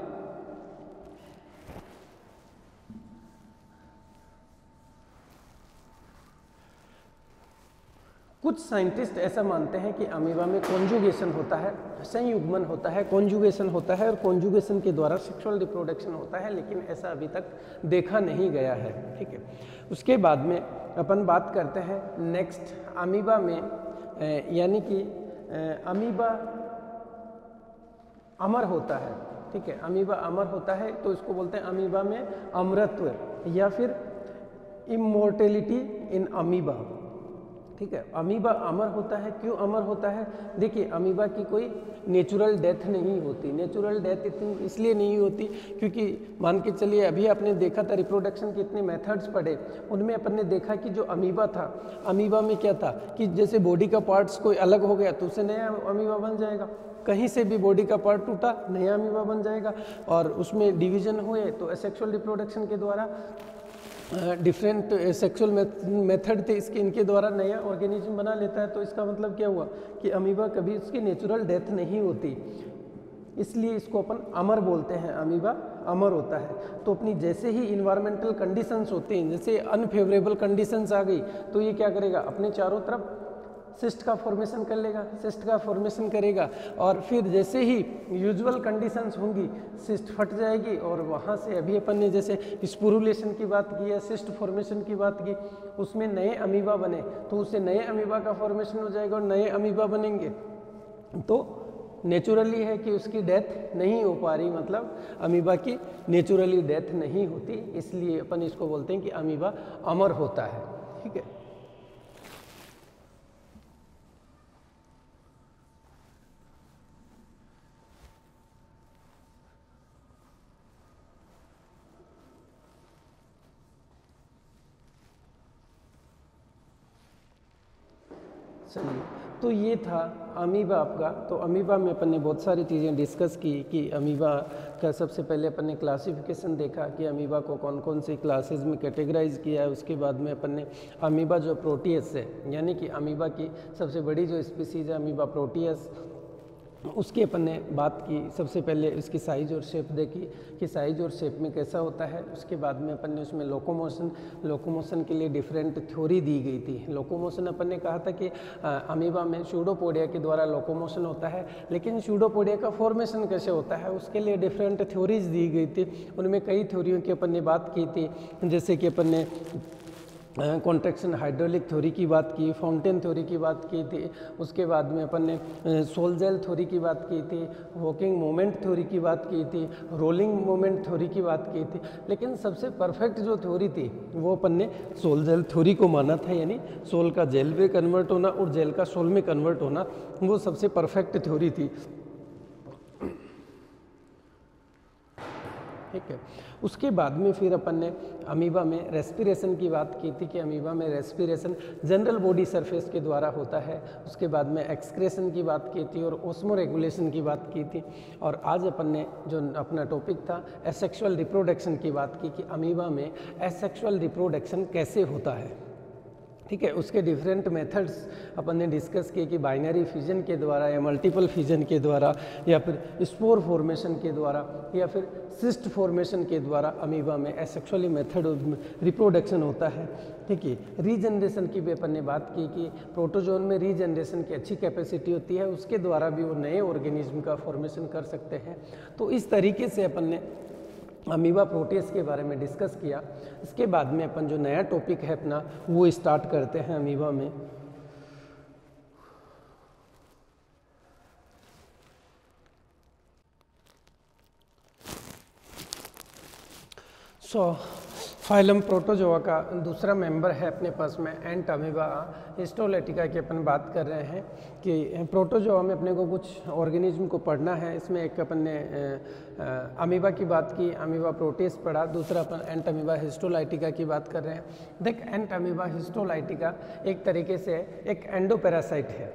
S1: कुछ साइंटिस्ट ऐसा मानते हैं कि अमीबा में कॉन्जुगेशन होता है, संयुग्मन होता है, कॉन्जुगेशन होता है और कॉन्जुगेशन के द्वारा सेक्सुअल रिप्रोडक्शन होता है, लेकिन ऐसा अभी तक देखा नहीं गया है। ठीक है, उसके बाद में अपन बात करते हैं नेक्स्ट अमीबा में, यानी कि अमीबा अमर होता है। ठीक है, अमीबा अमर होता है तो इसको बोलते हैं अमीबा में अमरत्व या फिर इमोर्टेलिटी इन अमीबा। ठीक है, अमीबा अमर होता है। क्यों अमर होता है? देखिए, अमीबा की कोई नेचुरल डेथ नहीं होती। नेचुरल डेथ इतनी इसलिए नहीं होती क्योंकि मान के चलिए अभी आपने देखा था रिप्रोडक्शन के इतने मेथड्स पढ़े, उनमें अपन ने देखा कि जो अमीबा था, अमीबा में क्या था कि जैसे बॉडी का पार्ट्स कोई अलग हो गया तो उससे नया अमीबा बन जाएगा, कहीं से भी बॉडी का पार्ट टूटा नया अमीबा बन जाएगा, और उसमें डिवीजन हुए तो एसेक्सुअल रिप्रोडक्शन के द्वारा डिफरेंट सेक्सुअल मेथड थे इसके, इनके द्वारा नया ऑर्गेनिज्म बना लेता है। तो इसका मतलब क्या हुआ कि अमीबा कभी उसकी नेचुरल डेथ नहीं होती, इसलिए इसको अपन अमर बोलते हैं। अमीबा अमर होता है। तो अपनी जैसे ही इन्वायरमेंटल कंडीशंस होते हैं, जैसे अनफेवरेबल कंडीशंस आ गई तो ये क्या करेगा, अपने चारों तरफ सिस्ट का फॉर्मेशन कर लेगा, सिस्ट का फॉर्मेशन करेगा, और फिर जैसे ही यूजुअल कंडीशंस होंगी सिस्ट फट जाएगी, और वहाँ से अभी अपन ने जैसे स्पोरुलेशन की बात की है, सिस्ट फॉर्मेशन की बात की, उसमें नए अमीबा बने तो उससे नए अमीबा का फॉर्मेशन हो जाएगा और नए अमीबा बनेंगे। तो नेचुरली है कि उसकी डेथ नहीं हो पा रही, मतलब अमीबा की नेचुरली डेथ नहीं होती, इसलिए अपन इसको बोलते हैं कि अमीबा अमर होता है। ठीक है, चलिए तो ये था अमीबा आपका। तो अमीबा में अपन ने बहुत सारी चीज़ें डिस्कस की कि अमीबा का सबसे पहले अपन ने क्लासिफिकेशन देखा कि अमीबा को कौन कौन सी क्लासेस में कैटेगराइज किया है। उसके बाद में अपन ने अमीबा जो प्रोटियस है, यानी कि अमीबा की सबसे बड़ी जो स्पीसीज है अमीबा प्रोटियस, उसकी अपन ने बात की। सबसे पहले इसकी साइज़ और शेप देखी कि साइज़ और शेप में कैसा होता है। उसके बाद में अपन ने उसमें लोकोमोशन के लिए डिफरेंट थ्योरी दी गई थी। लोकोमोशन अपन ने कहा था कि अमीबा में सूडोपोडिया के द्वारा लोकोमोशन होता है, लेकिन सूडोपोडिया का फॉर्मेशन कैसे होता है उसके लिए डिफरेंट थ्योरीज दी गई थी। उनमें कई थ्योरियों की अपन ने बात की थी, जैसे कि अपन ने कॉन्ट्रैक्शन हाइड्रोलिक थ्योरी की बात की, फाउंटेन थ्योरी की बात की थी। उसके बाद में अपन ने सोल्जेल थ्योरी की बात की थी, वॉकिंग मोमेंट थ्योरी की बात की थी, रोलिंग मोमेंट थ्योरी की बात की थी। लेकिन सबसे परफेक्ट जो थ्योरी थी वो अपन ने सोल्जेल थ्योरी को माना था, यानी सोल का जेल में कन्वर्ट होना और जेल का सोल में कन्वर्ट होना, वो सबसे परफेक्ट थ्योरी थी। ठीक है। उसके बाद में फिर अपन ने अमीबा में रेस्पिरेशन की बात की थी कि अमीबा में रेस्पिरेशन जनरल बॉडी सरफेस के द्वारा होता है। उसके बाद में एक्सक्रेशन की बात की थी और ओस्मो रेगुलेशन की बात की थी। और आज अपन ने जो अपना टॉपिक था एसेक्सुअल रिप्रोडक्शन की बात की कि अमीबा में एसेक्सुअल रिप्रोडक्शन कैसे होता है। ठीक है। उसके डिफरेंट मेथड्स अपन ने डिस्कस किए कि बाइनरी फिजन के द्वारा या मल्टीपल फिजन के द्वारा या फिर स्पोर फॉर्मेशन के द्वारा या फिर सिस्ट फॉर्मेशन के द्वारा अमीबा में एसेक्सुअली मेथड रिप्रोडक्शन होता है। ठीक है। रीजनरेशन की भी अपन ने बात की कि प्रोटोजोन में रीजनरेशन की अच्छी कैपेसिटी होती है, उसके द्वारा भी वो नए ऑर्गेनिज्म का फॉर्मेशन कर सकते हैं। तो इस तरीके से अपन ने अमीबा प्रोटियस के बारे में डिस्कस किया। इसके बाद में अपन जो नया टॉपिक है अपना वो स्टार्ट करते हैं अमीबा में। फाइलम प्रोटोजोआ का दूसरा मेंबर है अपने पास में एंट अमीबा हिस्टोलेटिका की अपन बात कर रहे हैं कि प्रोटोजोआ में अपने को कुछ ऑर्गेनिज्म को पढ़ना है। इसमें एक अपन ने अमीबा की बात की, अमीबा प्रोटियस पढ़ा, दूसरा अपन एंट अमीबा हिस्टोलाइटिका की बात कर रहे हैं। देख, एंट अमीबा हिस्टोलाइटिका एक तरीके से एक एंडोपैरासाइट है।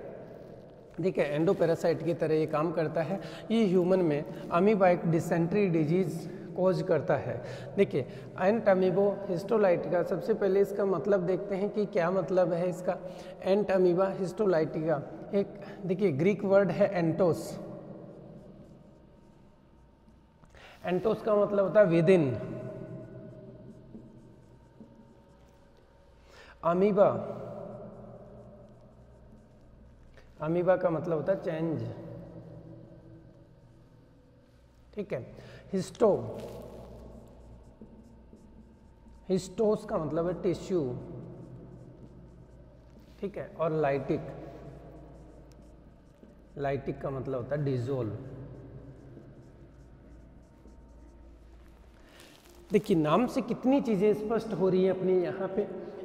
S1: ठीक है, एंडोपैरासाइट की तरह ये काम करता है। ये ह्यूमन में अमीबा एक डिसेंट्री डिजीज कॉज करता है। देखिए, एंट अमीबो हिस्टोलाइटिका, सबसे पहले इसका मतलब देखते हैं कि क्या मतलब है इसका। एंट अमीबा हिस्टोलाइटिका एक, देखिए, ग्रीक वर्ड है एंटोस। एंटोस का मतलब होता है विद इन। अमीबा, अमीबा का मतलब होता है चेंज। ठीक है। हिस्टो, हिस्टोस का मतलब है टिश्यू। ठीक है। और लाइटिक, लाइटिक का मतलब होता है डिजोल्व। देखिए, नाम से कितनी चीजें स्पष्ट हो रही हैं अपनी यहाँ पे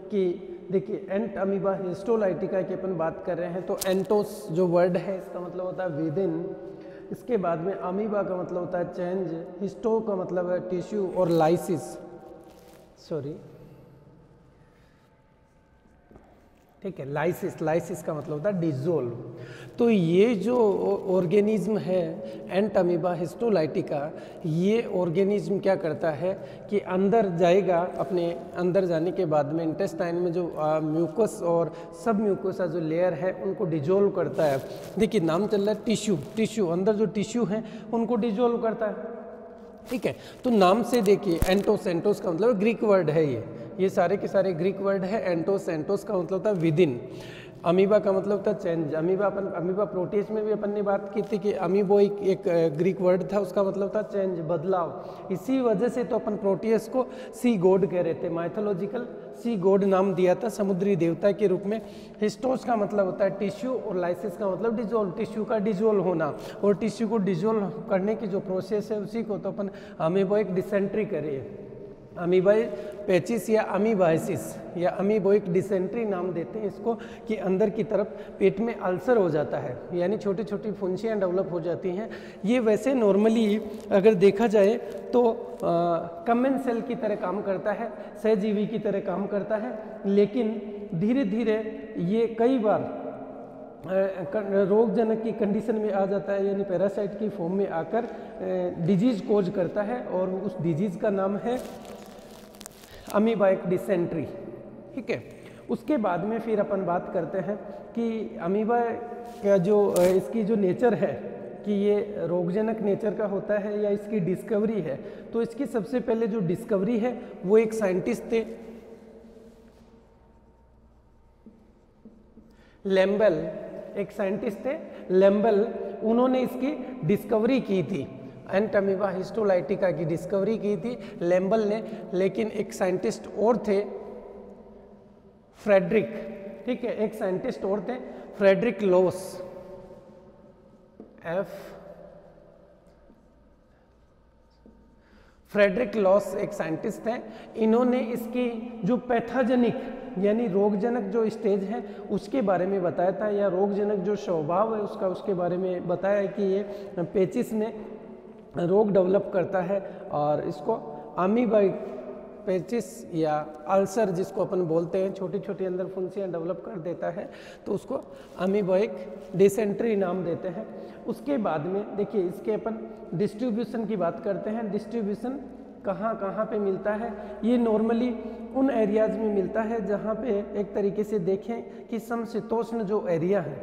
S1: कि देखिए, एंट अमीबा हिस्टोलाइटिका की अपन बात कर रहे हैं तो एंटोस जो वर्ड है इसका मतलब होता है विद इन। इसके बाद में अमीबा का मतलब होता है चेंज, हिस्टो का मतलब है टिश्यू और लाइसिस, सॉरी, ठीक है, लाइसिस, लाइसिस का मतलब होता है डिजोल्व। तो ये जो ऑर्गेनिज्म है एंट अमीबा हिस्टोलाइटिका, ये ऑर्गेनिज्म क्या करता है कि अंदर जाएगा, अपने अंदर जाने के बाद में इंटेस्टाइन में जो म्यूकस और सब म्यूकोसा जो लेयर है उनको डिजोल्व करता है। देखिए, नाम चल रहा है टिश्यू, टिश्यू, अंदर जो टिश्यू हैं उनको डिजोल्व करता है। ठीक है। तो नाम से देखिए, एंटोस, एंटोस का मतलब ग्रीक वर्ड है, ये सारे के सारे ग्रीक वर्ड है। एंटोस, एंटोस का मतलब होता है विद इन। अमीबा का मतलब होता है चेंज। अमीबा प्रोटियस में भी अपन ने बात की थी कि अमीबो एक ग्रीक वर्ड था, उसका मतलब था चेंज, बदलाव। इसी वजह से तो अपन प्रोटियस को सी गॉड कह रहे थे, माइथोलॉजिकल सी गॉड नाम दिया था, समुद्री देवता के रूप में। हिस्टोस का मतलब होता है टिश्यू और लाइसिस का मतलब डिजोल्व, टिश्यू का डिजोल्व होना। और टिश्यू को डिजोल्व करने की जो प्रोसेस है उसी को तो अपन अमीबोइक डिसेंट्री करिए, अमीबाई पेचिस या अमीबाइसिस या अमीबोइक डिसेंट्री नाम देते हैं इसको, कि अंदर की तरफ पेट में अल्सर हो जाता है, यानी छोटी छोटी फुंसियाँ डेवलप हो जाती हैं। ये वैसे नॉर्मली अगर देखा जाए तो कमेन सेल की तरह काम करता है, सहजीवी की तरह काम करता है, लेकिन धीरे धीरे ये कई बार रोगजनक की कंडीशन में आ जाता है, यानी पैरासाइट की फॉर्म में आकर डिजीज कोज करता है, और उस डिजीज का नाम है अमीबाइक डिसेंट्री। ठीक है, उसके बाद में फिर अपन बात करते हैं कि अमीबा का जो इसकी जो नेचर है कि ये रोगजनक नेचर का होता है या इसकी डिस्कवरी है। तो इसकी सबसे पहले जो डिस्कवरी है वो एक साइंटिस्ट थे, लैम्बल, एक साइंटिस्ट थे लैम्बल, उन्होंने इसकी डिस्कवरी की थी, एंट अमीबा हिस्टोलाइटिका की डिस्कवरी की थी लैम्बल ने। लेकिन एक साइंटिस्ट और थे फ्रेडरिक, ठीक है, एक साइंटिस्ट और थे फ्रेडरिक लॉस, फ्रेडरिक लॉस एक साइंटिस्ट हैं। इन्होंने इसकी जो पैथोजेनिक यानी रोगजनक जो स्टेज है उसके बारे में बताया था, या रोगजनक जो स्वभाव है उसका, उसके बारे में बताया कि ये पेचिस में रोग डेवलप करता है, और इसको अमीबाइक पेचिस या अल्सर जिसको अपन बोलते हैं, छोटी छोटी अंदर फुंसियाँ डेवलप कर देता है, तो उसको अमीबाइक डिसेंट्री नाम देते हैं। उसके बाद में देखिए इसके अपन डिस्ट्रीब्यूशन की बात करते हैं। डिस्ट्रीब्यूशन कहाँ कहाँ पे मिलता है, ये नॉर्मली उन एरियाज़ में मिलता है जहाँ पे एक तरीके से देखें कि समशीतोष्ण जो एरिया है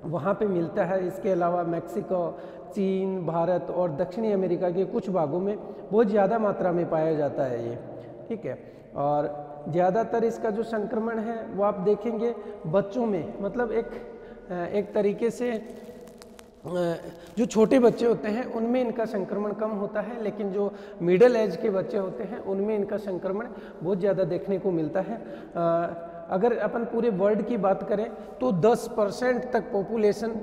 S1: वहाँ पे मिलता है। इसके अलावा मैक्सिको, चीन, भारत और दक्षिणी अमेरिका के कुछ भागों में बहुत ज़्यादा मात्रा में पाया जाता है ये, ठीक है। और ज़्यादातर इसका जो संक्रमण है वो आप देखेंगे बच्चों में, मतलब एक तरीके से जो छोटे बच्चे होते हैं उनमें इनका संक्रमण कम होता है, लेकिन जो मिडिल एज के बच्चे होते हैं उनमें इनका संक्रमण बहुत ज़्यादा देखने को मिलता है। अगर अपन पूरे वर्ल्ड की बात करें तो 10% तक पॉपुलेशन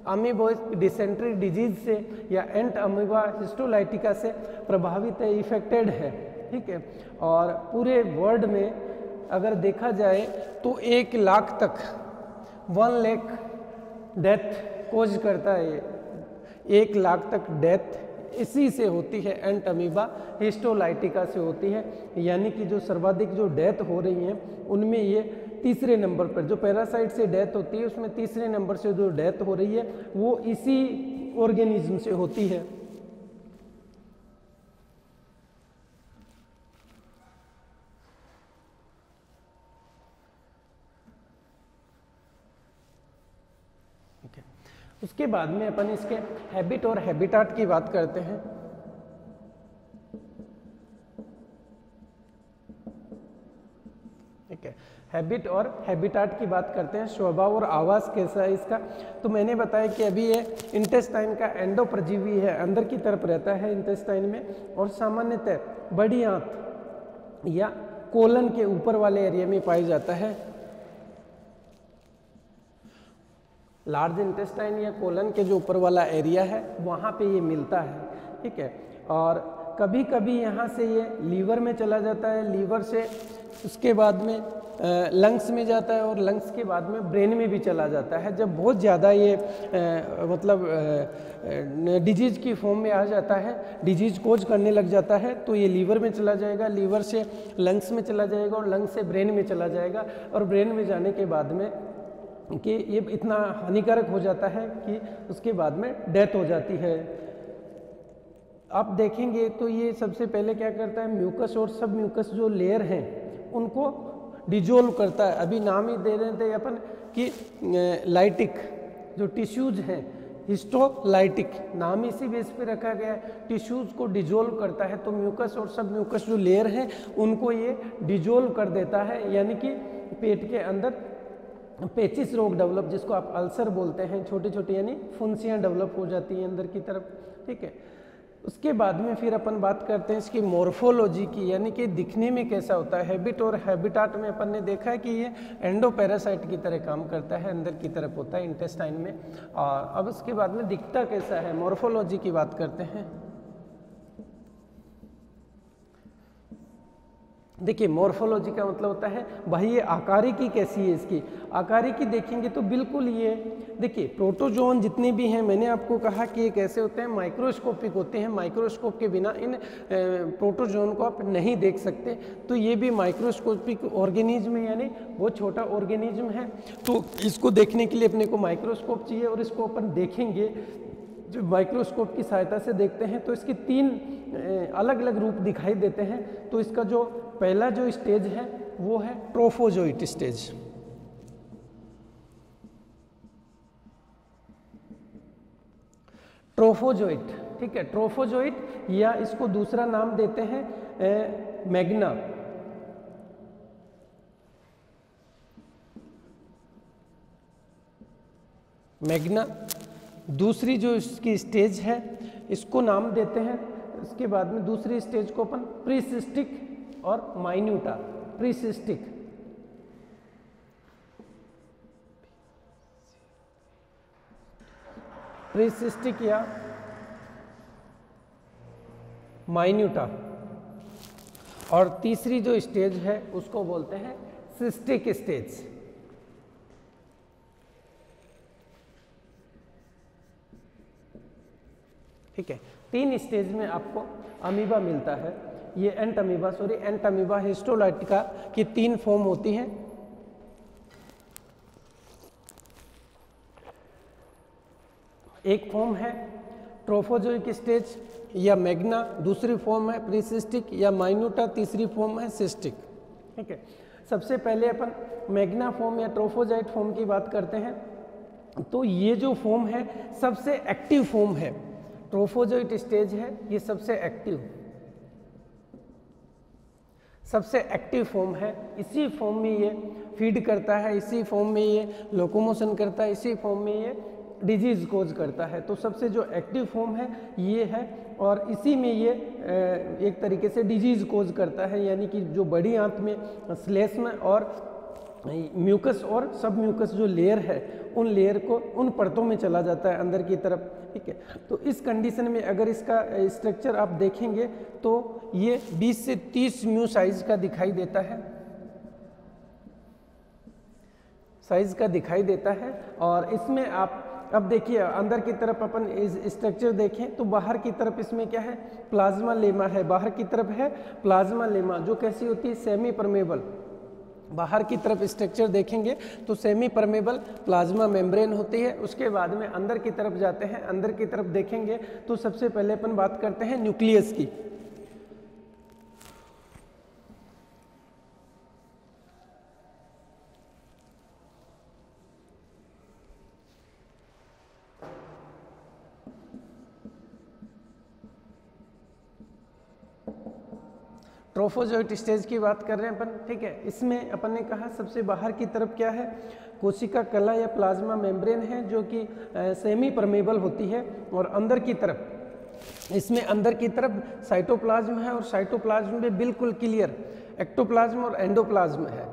S1: अमीबाइक डिसेंट्री डिजीज से या एंट अमीबा हिस्टोलाइटिका से प्रभावित है, इफेक्टेड है, ठीक है। और पूरे वर्ल्ड में अगर देखा जाए तो 1 लाख तक 1 लाख डेथ कोज करता है, 1 लाख तक डेथ इसी से होती है, एंट अमीबा हिस्टोलाइटिका से होती है। यानी कि जो सर्वाधिक जो डेथ हो रही हैं उनमें ये तीसरे नंबर पर, जो पैरासाइट से डेथ होती है उसमें तीसरे नंबर से जो डेथ हो रही है वो इसी ऑर्गेनिज्म से होती है। उसके बाद में अपन इसके हैबिट और हैबिटाट की बात करते हैं। ठीक है, हैबिट और हैबिटाट की बात करते हैं। स्वभाव और आवास कैसा है इसका, तो मैंने बताया कि अभी ये इंटेस्टाइन का एंडोप्रजीवी है, अंदर की तरफ रहता है इंटेस्टाइन में, और सामान्यतः बड़ी आंत या कोलन के ऊपर वाले एरिया में पाई जाता है। लार्ज इंटेस्टाइन या कोलन के जो ऊपर वाला एरिया है वहाँ पे ये मिलता है, ठीक है। और कभी कभी यहाँ से ये लीवर में चला जाता है, लीवर से उसके बाद में लंग्स में जाता है, और लंग्स के बाद में ब्रेन में भी चला जाता है। जब बहुत ज़्यादा ये मतलब डिजीज़ की फॉर्म में आ जाता है, डिजीज़ कोज करने लग जाता है, तो ये लीवर में चला जाएगा, लीवर से लंग्स में चला जाएगा, और लंग्स से ब्रेन में चला जाएगा, और ब्रेन में जाने के बाद में कि ये इतना हानिकारक हो जाता है कि उसके बाद में डेथ हो जाती है। आप देखेंगे तो ये सबसे पहले क्या करता है, म्यूकस और सब म्यूकस जो लेयर हैं उनको डिजोल्व करता है। अभी नाम ही दे रहे थे अपन कि लाइटिक जो टिश्यूज हैं, हिस्टोलाइटिक नाम इसी बेस पे रखा गया है, टिश्यूज को डिजोल्व करता है। तो म्यूकस और सब म्यूकस जो लेयर हैं उनको ये डिजोल्व कर देता है, यानी कि पेट के अंदर पेचिस रोग डेवलप, जिसको आप अल्सर बोलते हैं, छोटी छोटी यानी फुंसियाँ डेवलप हो जाती हैं अंदर की तरफ, ठीक है। उसके बाद में फिर अपन बात करते हैं इसकी मॉर्फोलॉजी की, यानी कि दिखने में कैसा होता है। हैबिट और हैबिटाट में अपन ने देखा है कि ये एंडोपैरासाइट की तरह काम करता है, अंदर की तरफ होता है इंटेस्टाइन में। और अब उसके बाद में दिखता कैसा है, मॉर्फोलॉजी की बात करते हैं। देखिए मॉर्फोलॉजी का मतलब होता है बाह्य आकारिकी कैसी है इसकी। आकारिकी देखेंगे तो बिल्कुल ये देखिए प्रोटोजोन जितने भी हैं, मैंने आपको कहा कि ये कैसे होते हैं, माइक्रोस्कोपिक होते हैं। माइक्रोस्कोप के बिना इन प्रोटोजोन को आप नहीं देख सकते। तो ये भी माइक्रोस्कोपिक ऑर्गेनिज्म है, यानी बहुत छोटा ऑर्गेनिज्म है। तो इसको देखने के लिए अपने को माइक्रोस्कोप चाहिए, और इसको अपन देखेंगे जो माइक्रोस्कोप की सहायता से देखते हैं तो इसके 3 अलग अलग रूप दिखाई देते हैं। तो इसका जो पहला जो स्टेज है वो है ट्रोफोजोइट स्टेज। ट्रोफोजोइट, ठीक है, ट्रोफोजोइट, या इसको दूसरा नाम देते हैं मैग्ना। मैग्ना दूसरी जो इसकी स्टेज है इसको नाम देते हैं। इसके बाद में दूसरी स्टेज को अपन प्रीसिस्टिक और माइन्यूटा। प्रीसिस्टिक, प्रीसिस्टिक या माइन्यूटा, और तीसरी जो स्टेज है उसको बोलते हैं सिस्टिक स्टेज। ठीक है, 3 स्टेज में आपको अमीबा मिलता है। ये एंट अमीबा हिस्टोलाइटिका की 3 फॉर्म होती हैं। एक फॉर्म है ट्रोफोजोइक स्टेज या मैग्ना, दूसरी फॉर्म है प्रीसिस्टिक या माइन्यूटा, तीसरी फॉर्म है सिस्टिक। ठीक है, सबसे पहले अपन मैग्ना फॉर्म या ट्रोफोजोइट फॉर्म की बात करते हैं। तो ये जो फॉर्म है सबसे एक्टिव फॉर्म है। ट्रोफोजोइट स्टेज है ये सबसे एक्टिव फॉर्म है। इसी फॉर्म में ये फीड करता है, इसी फॉर्म में ये लोकोमोशन करता है, इसी फॉर्म में ये डिजीज कोज करता है। तो सबसे जो एक्टिव फॉर्म है ये है, और इसी में ये एक तरीके से डिजीज कोज करता है, यानी कि जो बड़ी आंत में श्लेष्म और म्यूकस और सब म्यूकस जो लेयर है उन लेयर को उन परतों में चला जाता है अंदर की तरफ। ठीक है, तो इस कंडीशन में अगर इसका स्ट्रक्चर आप देखेंगे तो ये 20 से 30 म्यू साइज का दिखाई देता है, और इसमें आप अब देखिए अंदर की तरफ अपन इस स्ट्रक्चर देखें तो बाहर की तरफ इसमें क्या है, प्लाज्मा लेमा है। बाहर की तरफ है प्लाज्मा लेमा, जो कैसी होती है, सेमी परमेबल। बाहर की तरफ स्ट्रक्चर देखेंगे तो सेमी परमेबल प्लाज्मा मेम्ब्रेन होती है। उसके बाद में अंदर की तरफ जाते हैं, अंदर की तरफ देखेंगे तो सबसे पहले अपन बात करते हैं न्यूक्लियस की। ट्रोफोजोइट स्टेज की बात कर रहे हैं अपन। ठीक है, इसमें अपन ने कहा सबसे बाहर की तरफ क्या है, कोशिका कला या प्लाज्मा मेम्ब्रेन है जो कि सेमी परमेबल होती है, और अंदर की तरफ इसमें अंदर की तरफ साइटोप्लाज्म है, और साइटोप्लाज्म में बिल्कुल क्लियर एक्टोप्लाज्म और एंडोप्लाज्म है।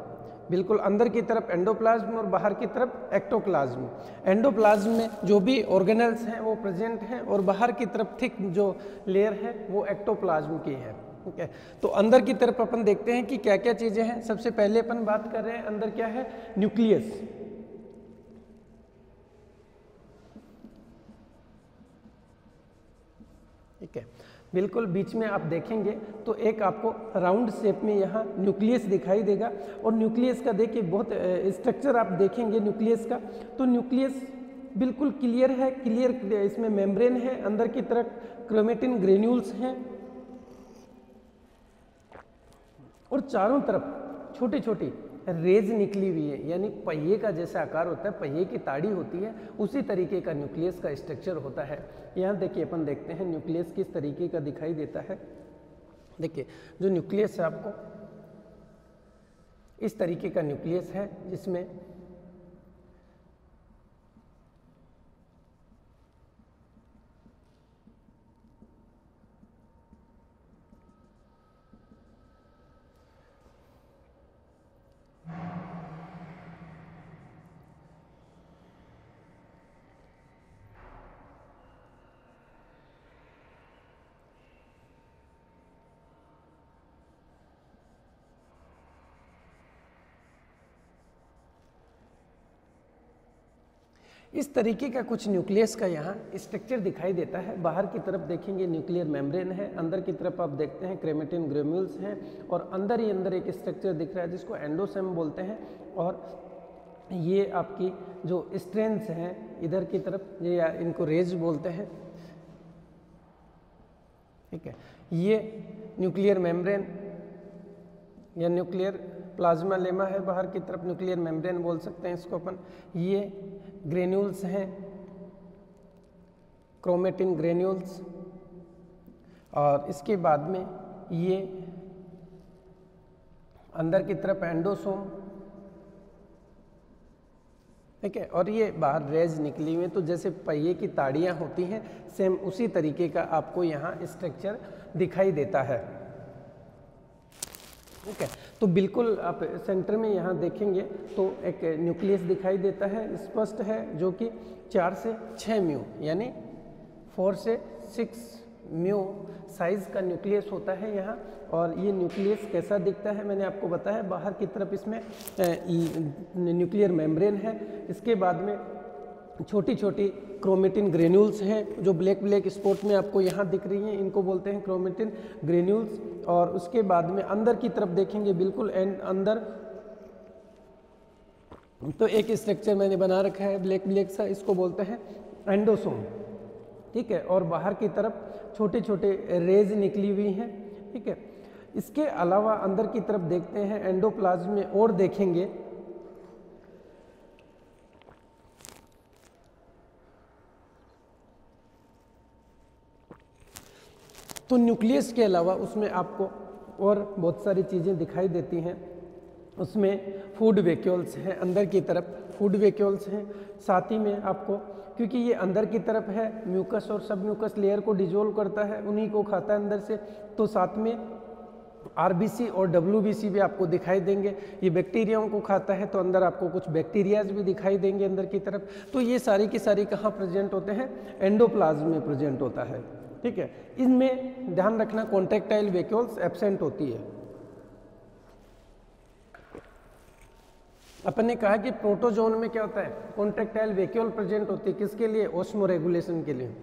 S1: बिल्कुल अंदर की तरफ एंडोप्लाज्म और बाहर की तरफ एक्टोप्लाज्म। एंडोप्लाज्म में जो भी ऑर्गेनेल्स हैं वो प्रेजेंट हैं, और बाहर की तरफ थिक जो लेयर है वो एक्टोप्लाज्म की है। ठीक है, तो अंदर की तरफ अपन देखते हैं कि क्या क्या चीजें हैं। सबसे पहले अपन बात कर रहे हैं अंदर क्या है, न्यूक्लियस। ठीक है, बिल्कुल बीच में आप देखेंगे तो एक आपको राउंड शेप में यहाँ न्यूक्लियस दिखाई देगा, और न्यूक्लियस का देखिए बहुत स्ट्रक्चर आप देखेंगे न्यूक्लियस का, तो न्यूक्लियस बिल्कुल क्लियर है, क्लियर इसमें मेम्ब्रेन है, अंदर की तरफ क्रोमेटिन ग्रेन्यूल्स हैं, और चारों तरफ छोटी छोटी रेज निकली हुई है, यानी पहिए का जैसा आकार होता है, पहिए की ताड़ी होती है, उसी तरीके का न्यूक्लियस का स्ट्रक्चर होता है। यहाँ देखिए अपन देखते हैं न्यूक्लियस किस तरीके का दिखाई देता है। देखिए जो न्यूक्लियस है आपको इस तरीके का न्यूक्लियस है, जिसमें इस तरीके का कुछ न्यूक्लियस का यहाँ स्ट्रक्चर दिखाई देता है। बाहर की तरफ देखेंगे न्यूक्लियर मेम्ब्रेन है, अंदर की तरफ आप देखते हैं क्रेमेटिन ग्रेन्यूल्स हैं, और अंदर ही अंदर एक स्ट्रक्चर दिख रहा है जिसको एंडोसोम बोलते हैं। और ये आपकी जो स्ट्रेंस हैं इधर की तरफ, ये या इनको रेज बोलते हैं, ठीक है। ये न्यूक्लियर मेम्ब्रेन या न्यूक्लियर प्लाज्मा लेमा है, बाहर की तरफ न्यूक्लियर मेम्ब्रेन बोल सकते हैं इसको अपन। ये ग्रेन्यूल्स हैं, क्रोमेटिन ग्रेन्यूल्स, और इसके बाद में ये अंदर की तरफ एंडोसोम, ठीक है। और ये बाहर रेज निकली हुई, तो जैसे पहिए की ताड़ियाँ होती हैं सेम उसी तरीके का आपको यहाँ स्ट्रक्चर दिखाई देता है, ठीक है। तो बिल्कुल आप सेंटर में यहाँ देखेंगे तो एक न्यूक्लियस दिखाई देता है, स्पष्ट है, जो कि 4 से 6 म्यू यानी 4 से 6 म्यू साइज का न्यूक्लियस होता है यहाँ। और ये न्यूक्लियस कैसा दिखता है मैंने आपको बताया, बाहर की तरफ इसमें न्यूक्लियर मेम्ब्रेन है, इसके बाद में छोटी छोटी क्रोमेटिन ग्रेन्यूल्स हैं जो ब्लैक ब्लैक स्पॉट में आपको यहाँ दिख रही हैं, इनको बोलते हैं क्रोमेटिन ग्रेन्यूल्स। और उसके बाद में अंदर की तरफ देखेंगे बिल्कुल अंदर तो एक स्ट्रक्चर मैंने बना रखा है ब्लैक ब्लैक सा, इसको बोलते हैं एंडोसोम, ठीक है। और बाहर की तरफ छोटे छोटे रेज निकली हुई हैं, ठीक है। इसके अलावा अंदर की तरफ देखते हैं एंडोप्लाज्म में और देखेंगे तो न्यूक्लियस के अलावा उसमें आपको और बहुत सारी चीज़ें दिखाई देती हैं। उसमें फूड वैक्यूल्स हैं, अंदर की तरफ फूड वैक्यूल्स हैं, साथ ही में आपको क्योंकि ये अंदर की तरफ है म्यूकस और सब म्यूकस लेयर को डिजोल्व करता है, उन्हीं को खाता है अंदर से, तो साथ में आरबीसी और डब्ल्यूबीसी भी आपको दिखाई देंगे। ये बैक्टीरियाओं को खाता है तो अंदर आपको कुछ बैक्टीरियाज भी दिखाई देंगे अंदर की तरफ। तो ये सारी की सारी कहाँ प्रेजेंट होते हैं, एंडोप्लाज्म में प्रेजेंट होता है, ठीक है। इनमें ध्यान रखना कॉन्ट्रैक्टाइल वैक्यूल्स एब्सेंट होती है। अपन ने कहा कि प्रोटोजोन में क्या होता है, कॉन्ट्रैक्टाइल वैक्यूल प्रेजेंट होती है, किसके लिए, ऑस्मो रेगुलेशन के लिए।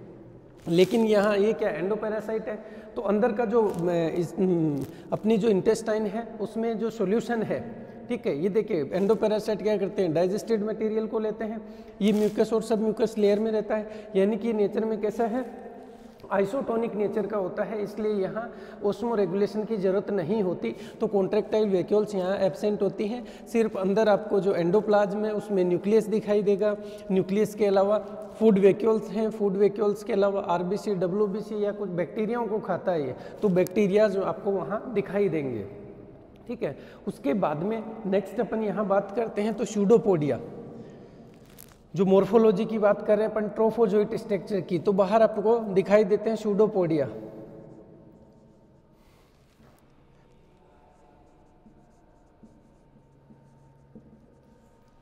S1: लेकिन यहाँ ये क्या एंडोपैरासाइट है, तो अंदर का जो अपनी जो इंटेस्टाइन है उसमें जो सॉल्यूशन है, ठीक है। ये देखिए एंडोपैरासाइट क्या करते हैं, डाइजेस्टेड मटेरियल को लेते हैं, ये म्यूकस और सब म्यूकस लेयर में रहता है, यानी कि नेचर में कैसा है, आइसोटोनिक नेचर का होता है, इसलिए यहाँ ओस्मो रेगुलेशन की ज़रूरत नहीं होती। तो कॉन्ट्रैक्टाइल वैक्यूल्स यहाँ एब्सेंट होती हैं। सिर्फ अंदर आपको जो एंडोप्लाज्म है उसमें न्यूक्लियस दिखाई देगा। न्यूक्लियस के अलावा फूड वैक्यूल्स हैं, फूड वैक्यूल्स के अलावा आरबीसी डब्ल्यूबीसी या कुछ बैक्टीरियाओं को खाता है ये, तो बैक्टीरिया जो आपको वहाँ दिखाई देंगे, ठीक है। उसके बाद में नेक्स्ट अपन यहाँ बात करते हैं तो स्यूडोपोडिया, जो मोर्फोलॉजी की बात कर रहे हैं अपन ट्रोफोजोइट स्ट्रक्चर की, तो बाहर आपको दिखाई देते हैं स्यूडोपोडिया,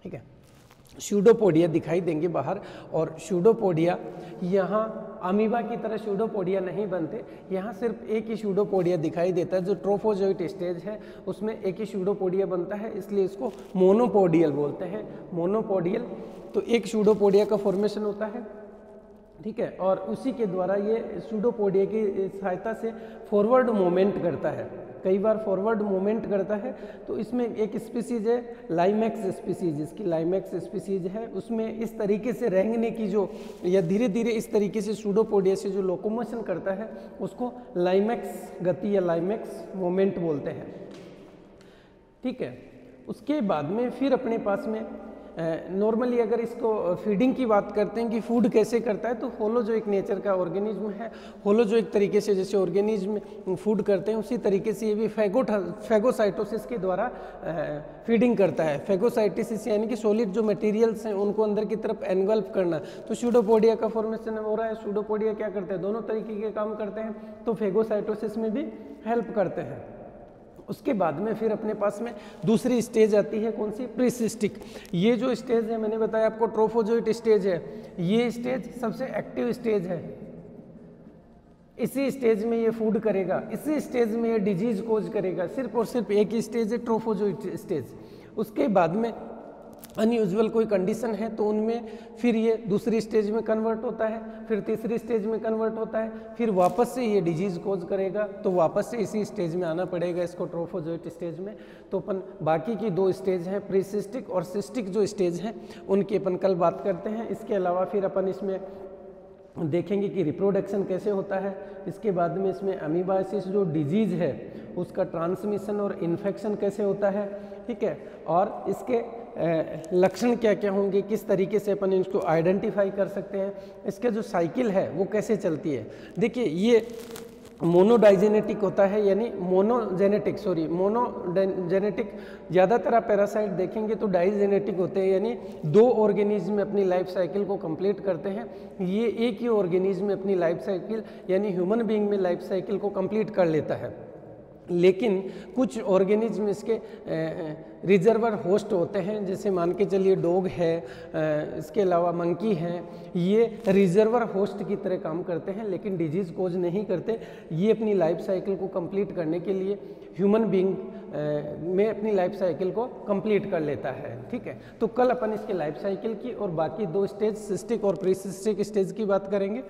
S1: ठीक है। स्यूडोपोडिया दिखाई देंगे बाहर, और स्यूडोपोडिया यहाँ अमीबा की तरह स्यूडोपोडिया नहीं बनते, यहाँ सिर्फ एक ही स्यूडोपोडिया दिखाई देता है। जो ट्रोफोजोइट स्टेज है उसमें एक ही स्यूडोपोडिया बनता है, इसलिए इसको मोनोपोडियल बोलते हैं, मोनोपोडियल। तो एक स्यूडोपोडिया का फॉर्मेशन होता है, ठीक है, और उसी के द्वारा ये स्यूडोपोडिया की सहायता से फॉरवर्ड मूवमेंट करता है, कई बार फॉरवर्ड मूवमेंट करता है। तो इसमें एक स्पीसीज है लाइमैक्स स्पीसीज, इसकी लाइमैक्स स्पीसीज है, उसमें इस तरीके से रेंगने की जो या धीरे धीरे इस तरीके से स्यूडोपोडिया से जो लोकोमोशन करता है उसको लाइमैक्स गति या लाइमैक्स मूवमेंट बोलते हैं, ठीक है। उसके बाद में फिर अपने पास में नॉर्मली अगर इसको फीडिंग की बात करते हैं कि फूड कैसे करता है, तो होलोजोइक नेचर का ऑर्गेनिज्म है। होलोजोइक तरीके से जैसे ऑर्गेनिज्म फूड करते हैं उसी तरीके से ये भी फैगोसाइटोसिस के द्वारा फीडिंग करता है। फैगोसाइटोसिस यानी कि सॉलिड जो मटेरियल्स हैं उनको अंदर की तरफ एनगल्फ करना। तो स्यूडोपोडिया का फॉर्मेशन हो रहा है। स्यूडोपोडिया क्या करते हैं, दोनों तरीके के काम करते हैं, तो फैगोसाइटोसिस में भी हेल्प करते हैं। उसके बाद में फिर अपने पास में दूसरी स्टेज आती है, कौन सी, प्रीसिस्टिक। ये जो स्टेज है मैंने बताया आपको ट्रोफोजोइट स्टेज है, ये स्टेज सबसे एक्टिव स्टेज है। इसी स्टेज में ये फूड करेगा, इसी स्टेज में ये डिजीज कोज करेगा। सिर्फ और सिर्फ एक ही स्टेज है ट्रोफोजोइट स्टेज। उसके बाद में अनयूजुअल कोई कंडीशन है तो उनमें फिर ये दूसरी स्टेज में कन्वर्ट होता है, फिर तीसरी स्टेज में कन्वर्ट होता है, फिर वापस से ये डिजीज़ कोज करेगा तो वापस से इसी स्टेज में आना पड़ेगा इसको, ट्रोफोजोइट स्टेज में। तो अपन बाकी की 2 स्टेज हैं, प्रीसिस्टिक और सिस्टिक जो स्टेज हैं उनकी अपन कल बात करते हैं। इसके अलावा फिर अपन इसमें देखेंगे कि रिप्रोडक्शन कैसे होता है, इसके बाद में इसमें अमीबाइसिस जो डिजीज़ है उसका ट्रांसमिशन और इन्फेक्शन कैसे होता है, ठीक है, और इसके लक्षण क्या क्या होंगे, किस तरीके से अपन इसको आइडेंटिफाई कर सकते हैं, इसके जो साइकिल है वो कैसे चलती है। देखिए ये मोनोडाइजेनेटिक होता है, यानी मोनोजेनेटिक ज़्यादातर आप पैरासाइट देखेंगे तो डाइजेनेटिक होते हैं, यानी 2 ऑर्गेनिज्म अपनी लाइफ साइकिल को कंप्लीट करते हैं। ये एक ही ऑर्गेनिज्म अपनी लाइफ साइकिल यानी ह्यूमन बीइंग में लाइफ साइकिल को कंप्लीट कर लेता है, लेकिन कुछ ऑर्गेनिज्म इसके रिजर्वर होस्ट होते हैं, जैसे मान के चलिए डॉग है, इसके अलावा मंकी हैं, ये रिजर्वर होस्ट की तरह काम करते हैं लेकिन डिजीज़ कोज नहीं करते। ये अपनी लाइफ साइकिल को कंप्लीट करने के लिए ह्यूमन बीइंग में अपनी लाइफ साइकिल को कंप्लीट कर लेता है, ठीक है। तो कल अपन इसके लाइफ साइकिल की और बाकी 2 स्टेज सिस्टिक और प्रीसिस्टिक स्टेज की बात करेंगे।